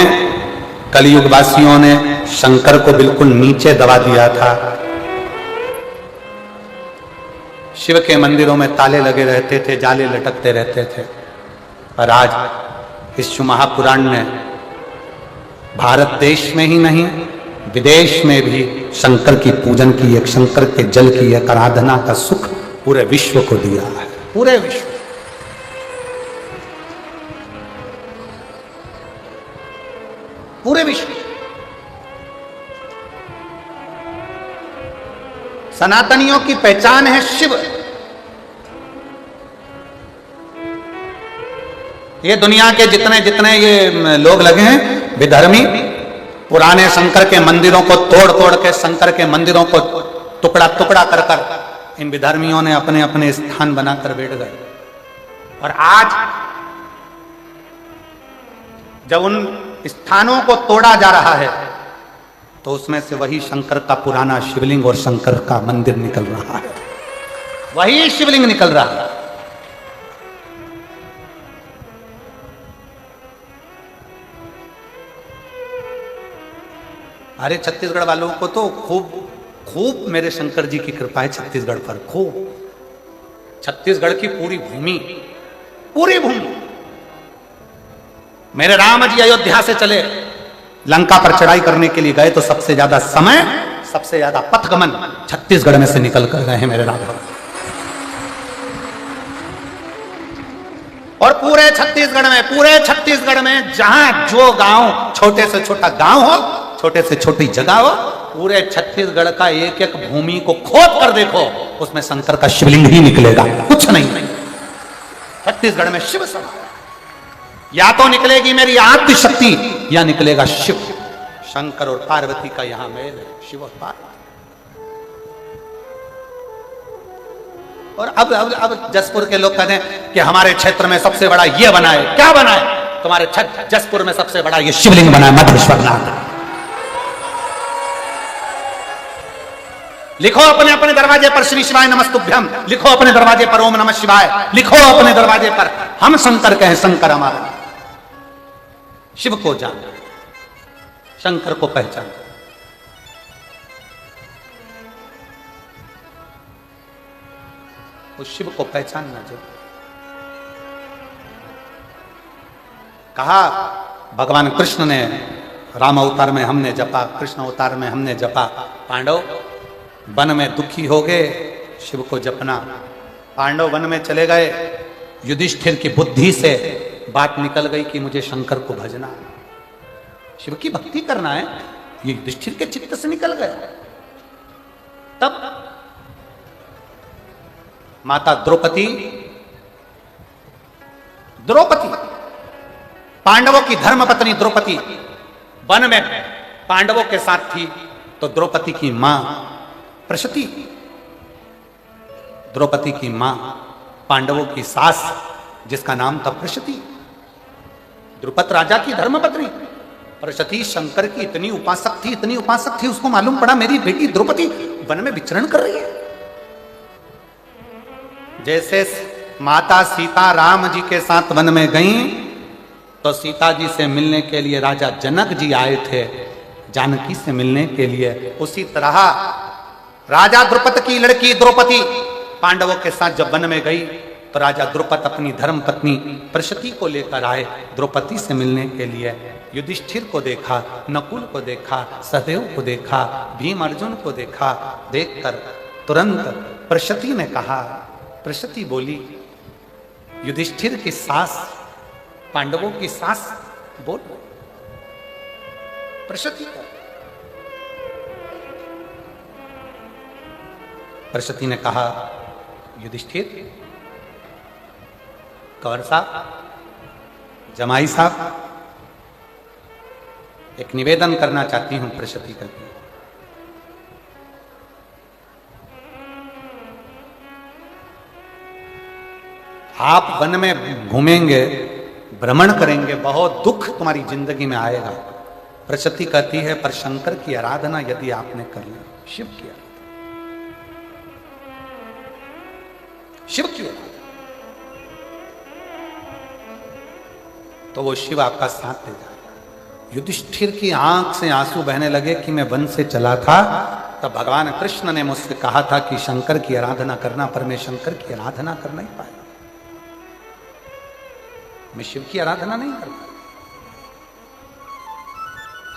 S2: कलयुग वासियों ने शंकर को बिल्कुल नीचे दबा दिया था। शिव के मंदिरों में ताले लगे रहते थे, जाले लटकते रहते थे। पर आज इस महापुराण ने भारत देश में ही नहीं विदेश में भी शंकर की पूजन की, एक शंकर के जल की एक आराधना का सुख पूरे विश्व को दिया है। पूरे विश्व, पूरे विश्व। सनातनियों की पहचान है शिव। ये दुनिया के जितने जितने ये लोग लगे हैं विधर्मी, पुराने शंकर के मंदिरों को तोड़ तोड़ के शंकर के मंदिरों को टुकड़ा टुकड़ा कर कर इन विधर्मियों ने अपने अपने स्थान बनाकर बैठ गए। और आज जब उन स्थानों को तोड़ा जा रहा है तो उसमें से वही शंकर का पुराना शिवलिंग और शंकर का मंदिर निकल रहा है, वही शिवलिंग निकल रहा है। अरे छत्तीसगढ़ वालों को तो खूब खूब मेरे शंकर जी की कृपा है छत्तीसगढ़ पर, खूब। छत्तीसगढ़ की पूरी भूमि, पूरी भूमि। मेरे राम जी अयोध्या से चले लंका पर चढ़ाई करने के लिए गए तो सबसे ज्यादा समय, सबसे ज्यादा पथगमन छत्तीसगढ़ में से निकल कर गए हैं मेरे राम। और पूरे छत्तीसगढ़ में जहां जो गांव, छोटे से छोटा गांव हो, छोटे से छोटी जगह हो, पूरे छत्तीसगढ़ का एक एक भूमि को खोद कर देखो, उसमें शंकर का शिवलिंग ही निकलेगा, कुछ नहीं। छत्तीसगढ़ में शिव समा, या तो निकलेगी मेरी आद्य शक्ति या निकलेगा शिव। शंकर और पार्वती का यहां मेल है, शिव और पार्वती। और अब जसपुर के लोग कहते हैं कि हमारे क्षेत्र में सबसे बड़ा ये बना है। क्या बना है? तुम्हारे जसपुर में सबसे बड़ा ये शिवलिंग बना है, मधेश्वरनाथ। लिखो अपने अपने दरवाजे पर श्री शिवाय नमस्तुभ्यम, लिखो अपने दरवाजे पर ओम नमः शिवाय, लिखो अपने दरवाजे पर हम शंकर के हैं, शंकर हमारा। शिव को जान, शंकर को पहचान। उस शिव को पहचानना जरूर। कहा भगवान कृष्ण ने राम अवतार में हमने जपा, कृष्ण अवतार में हमने जपा। पांडव वन में दुखी हो गए, शिव को जपना। पांडव वन में चले गए, युधिष्ठिर की बुद्धि से बात निकल गई कि मुझे शंकर को भजना, शिव की भक्ति करना है। ये युधिष्ठिर के चित्त से निकल गया। तब माता द्रौपदी पांडवों की धर्मपत्नी द्रौपदी वन में पांडवों के साथ थी, तो द्रौपदी की मां प्रशति, द्रौपदी की मां पांडवों की सास जिसका नाम था प्रशति, द्रुपद राजा की धर्मपत्नी प्रशति शंकर की इतनी उपासक थी, उसको मालूम पड़ा मेरी बेटी द्रौपदी वन में विचरण कर रही है। जैसे माता सीता राम जी के साथ वन में गईं, तो सीता जी से मिलने के लिए राजा जनक जी आए थे, जानकी से मिलने के लिए। उसी तरह राजा द्रुपद की लड़की द्रौपदी पांडवों के साथ जब वन में गई, तो राजा द्रुपद अपनी धर्म पत्नी प्रशति को लेकर आए द्रौपदी से मिलने के लिए। युधिष्ठिर को देखा, नकुल को देखा, सहदेव को देखा, भीम अर्जुन को देखा। देखकर तुरंत प्रशति ने कहा, प्रशति बोली, युधिष्ठिर की सास, पांडवों की सास बोल। प्रशति प्रशति ने कहा, युधिष्ठिर, कंवर साहब, जमाई साहब, एक निवेदन करना चाहती हूं। प्रशति करती, आप वन में घूमेंगे, भ्रमण करेंगे, बहुत दुख तुम्हारी जिंदगी में आएगा। प्रशति कहती है, पर शंकर की आराधना यदि आपने कर ली, शिव की आराधना, शिव की आराधना, तो वो शिव आपका साथ दे जाएगा। युधिष्ठिर की आंख से आंसू बहने लगे कि मैं वन से चला था, तब भगवान कृष्ण ने मुझसे कहा था कि शंकर की आराधना करना, पर मैं शंकर की आराधना कर नहीं पाया, मैं शिव की आराधना नहीं कर पाया।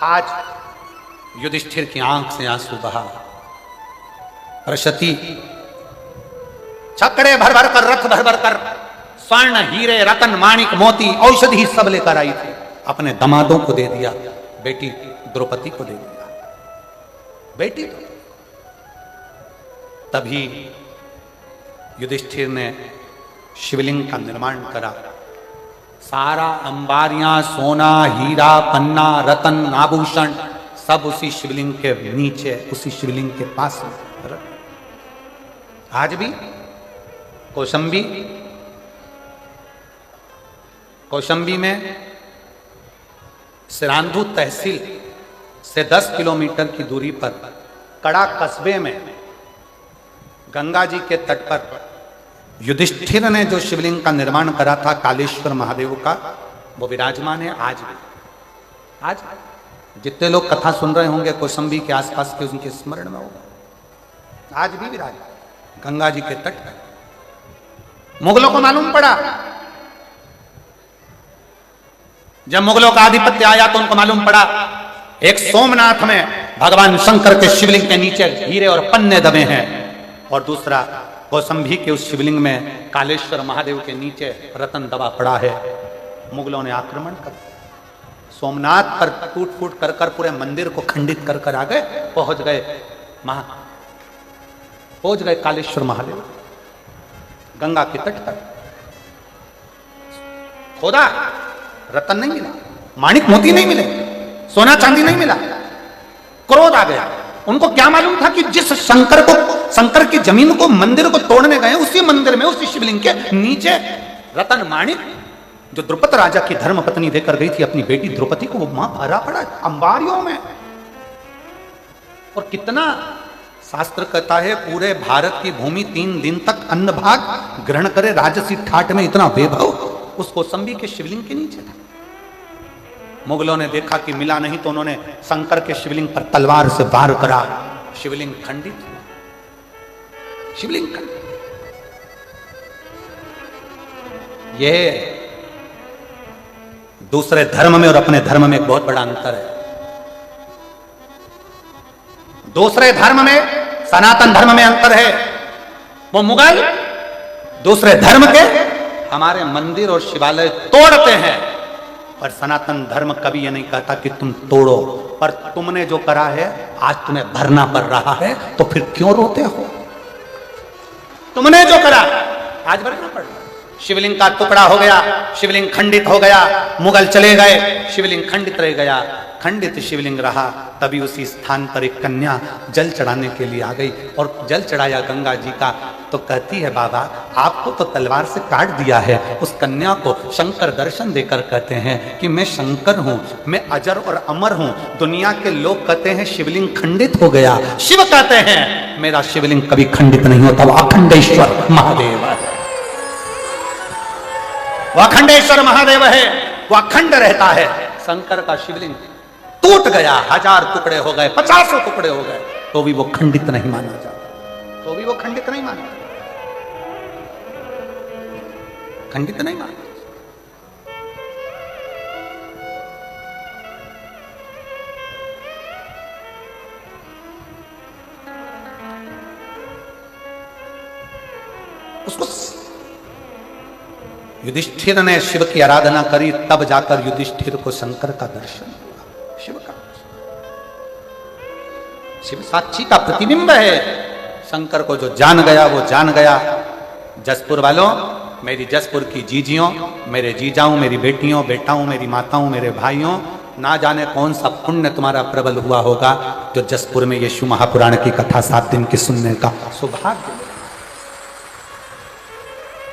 S2: आज युधिष्ठिर की आंख से आंसू बहा। प्रशति छकड़े भर भर कर, रथ भर भर कर, स्वर्ण, हीरे, रतन, माणिक, मोती, औषधि सब लेकर आई थी। अपने दमादों को दे दिया, बेटी द्रौपदी को दे दिया। बेटी तभी युधिष्ठिर ने शिवलिंग का निर्माण करा। सारा अंबारियां, सोना, हीरा, पन्ना, रतन, आभूषण सब उसी शिवलिंग के नीचे, उसी शिवलिंग के पास में। आज भी कौशंबी में सिरांधु तहसील से 10 किलोमीटर की दूरी पर कड़ा कस्बे में गंगा जी के तट पर युधिष्ठिर ने जो शिवलिंग का निर्माण करा था कालेश्वर महादेव का, वो विराजमान है आज भी। आज जितने लोग कथा सुन रहे होंगे कौशंबी के आसपास के, उनके स्मरण में होगा, आज भी विराज गंगा जी के तट पर। मुगलों को मालूम पड़ा, जब मुगलों का आधिपत्य आया तो उनको मालूम पड़ा एक सोमनाथ में भगवान शंकर के शिवलिंग के नीचे हीरे और पन्ने दबे हैं, और दूसरा कौशंबी के उस शिवलिंग में कालेश्वर महादेव के नीचे रतन दबा पड़ा है। मुगलों ने आक्रमण कर सोमनाथ पर टूट फूट कर कर पूरे मंदिर को खंडित कर कर आ गए, पहुंच गए कालेश्वर महादेव गंगा के तट पर। खोदा, रतन नहीं मिला, माणिक मोती नहीं मिले, सोना चांदी नहीं मिला। क्रोध आ गया। उनको क्या मालूम था कि जिस शंकर की जमीन को, मंदिर को तोड़ने गए, उसी मंदिर में, उसी शिवलिंग के नीचे रतन माणिक जो द्रुपद राजा की धर्म पत्नी देकर गई थी अपनी बेटी द्रौपदी को, वो मां भरा पड़ा अंबारियों में। और कितना शास्त्र कहता है पूरे भारत की भूमि 3 दिन तक अन्न भाग ग्रहण करे राजसी ठाट में, इतना वैभव उस कौशंबी के शिवलिंग के नीचे था। मुगलों ने देखा कि मिला नहीं तो उन्होंने शंकर के शिवलिंग पर तलवार से वार करा, शिवलिंग खंडित। यह दूसरे धर्म में और अपने धर्म में एक बहुत बड़ा अंतर है। दूसरे धर्म में, सनातन धर्म में अंतर है। वो मुगल दूसरे धर्म के हमारे मंदिर और शिवालय तोड़ते हैं, पर सनातन धर्म कभी ये नहीं कहता कि तुम तोड़ो, पर तुमने जो करा है आज तुम्हें भरना पड़ रहा है, तो फिर क्यों रोते हो? तुमने जो करा आज भरना पड़ रहा है। शिवलिंग का टुकड़ा हो गया, शिवलिंग खंडित हो गया, मुगल चले गए, शिवलिंग खंडित रह गया। खंडित शिवलिंग रहा, तभी उसी स्थान पर एक कन्या जल चढ़ाने के लिए आ गई और जल चढ़ाया गंगा जी का। तो कहती है बाबा आपको तो तलवार से काट दिया है। उस कन्या को शंकर दर्शन देकर कहते हैं कि मैं शंकर हूं, मैं अजर और अमर हूं। दुनिया के लोग कहते हैं शिवलिंग खंडित हो गया, शिव कहते हैं मेरा शिवलिंग कभी खंडित नहीं होता, वो अखंडेश्वर महादेव है। वो अखंडेश्वर महादेव है, वो अखंड रहता है। शंकर का शिवलिंग टूट गया, 1000 टुकड़े हो गए, 50 टुकड़े हो गए, तो भी वो खंडित नहीं माना जाता, तो भी वो खंडित नहीं माना, खंडित नहीं माना। उसको युधिष्ठिर ने शिव की आराधना करी, तब जाकर युधिष्ठिर को शंकर का दर्शन हुआ। शिव का, शिव साक्षी का प्रतिबिंब है। शंकर को जो जान गया वो जान गया। जसपुर वालों, मेरी जसपुर की जीजियों, मेरे जीजाओं, मेरी बेटियों, बेटाओं, मेरी माताओं, मेरे भाइयों, ना जाने कौन सा पुण्य तुम्हारा प्रबल हुआ होगा जो जसपुर में यीशु महापुराण की कथा 7 दिन की सुनने का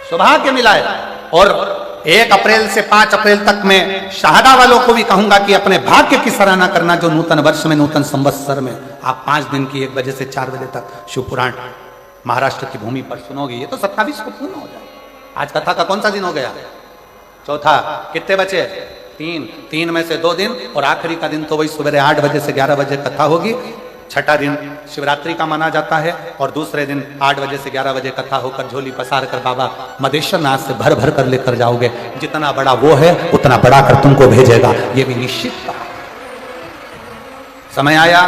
S2: सौभाग्य मिला है। और 1 अप्रैल से 5 अप्रैल तक मैं शहादा वालों को भी कहूंगा कि अपने भाग्य की सराहना करना जो नूतन वर्ष में, नूतन संवत्सर में आप 5 दिन की 1 बजे से 4 बजे तक शिव पुराण महाराष्ट्र की भूमि पर सुनोगे। ये तो 27 को पूर्ण हो जाए। आज कथा का कौन सा दिन हो गया? चौथा। कितने बचे? 3 में से 2 दिन, और आखिरी का दिन तो वही सुबह 8 बजे से 11 बजे कथा होगी। छठा दिन शिवरात्रि का माना जाता है, और दूसरे दिन 8 बजे से 11 बजे कथा होकर झोली पसार कर बाबा मदेश्वर नाथ से भर भर कर लेकर जाओगे। जितना बड़ा वो है उतना बड़ा कर तुमको भेजेगा, ये भी निश्चित था। समय आया,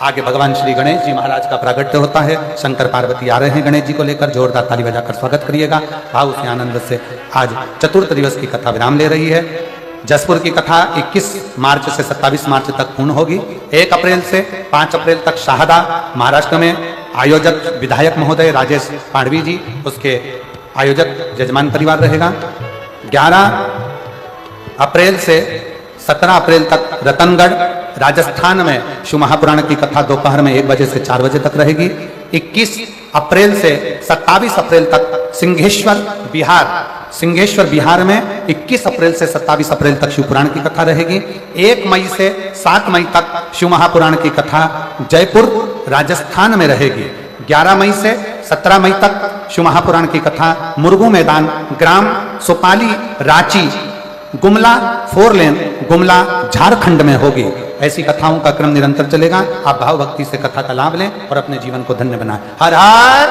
S2: आगे भगवान श्री गणेश जी महाराज का प्रागट्य होता है। शंकर पार्वती आ रहे हैं गणेश जी को लेकर, जोरदार ताली बजाकर स्वागत करिएगा। भाव से आनंद से आज चतुर्थ दिवस की कथा विराम ले रही है। जसपुर की कथा 21 मार्च से 27 मार्च तक पूर्ण होगी। 1 अप्रैल से 5 अप्रैल तक शहादा महाराष्ट्र में, आयोजक विधायक महोदय राजेश पाड़वी जी, उसके आयोजक जजमान परिवार रहेगा। 11 अप्रैल से 17 अप्रैल तक रतनगढ़ राजस्थान में शिव महापुराण की कथा दोपहर में 1 बजे से 4 बजे तक रहेगी। 21 अप्रैल से 27 अप्रैल तक सिंहेश्वर बिहार में 21 अप्रैल से 27 अप्रैल तक शिव पुराण की कथा रहेगी। 1 मई से 7 मई तक शिव महापुराण की कथा जयपुर राजस्थान में रहेगी। 11 मई से 17 मई तक शिव महापुराण की कथा मुरगू मैदान ग्राम सुपाली रांची गुमला 4 लेन गुमला झारखंड में होगी। ऐसी कथाओं का क्रम निरंतर चलेगा। आप भाव भक्ति से कथा का लाभ लें और अपने जीवन को धन्य बनाएं। हर हर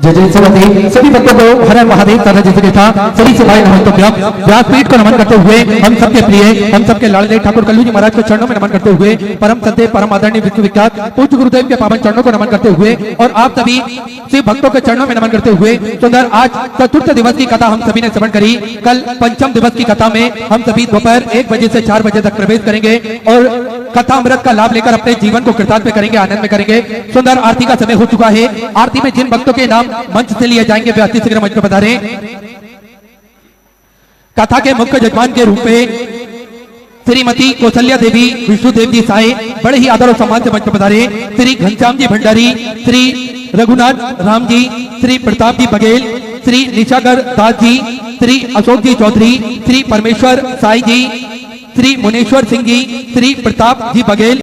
S3: जय जय सरस्वती। सभी भक्तों को हर हर महादेव तरह जैसे के था सभी से भाई नमन तो व्यासपीठ को नमन करते हुए हम सबके प्रिय हम सबके लाडले ठाकुर कल्लू जी महाराज के चरणों में नमन करते हुए परम सत्य परम आदरणीय विश्वविख्यात पूज्य गुरुदेव के पावन चरणों को नमन करते हुए और आप सभी शिव भक्तों के चरणों में नमन करते हुए सुंदर आज चतुर्थ दिवस की कथा हम सभी ने श्रवण करी। कल पंचम दिवस की कथा में हम सभी दोपहर 1 बजे से 4 बजे तक प्रवेश करेंगे और कथा अमृत का लाभ लेकर अपने जीवन को कृतार्थ करेंगे, आनंद में करेंगे। सुंदर आरती का समय हो चुका है। आरती में जिन भक्तों के नाम मंच से लिए जाएंगे वे अति शीघ्र मंच पर पधारें। कथा के मुख्य जजमान के रूप में श्रीमती कौशल्या देवी विष्णुदेव जी साई बड़े ही आदर और सम्मान से मंच पर पधारे। श्री घनश्याम जी भंडारी, श्री रघुनाथ राम जी, श्री प्रताप जी बघेल, श्री निशागर दास जी, श्री अशोक जी चौधरी, श्री परमेश्वर साई जी, श्री मुनेश्वर सिंह जी, श्री प्रताप जी बघेल।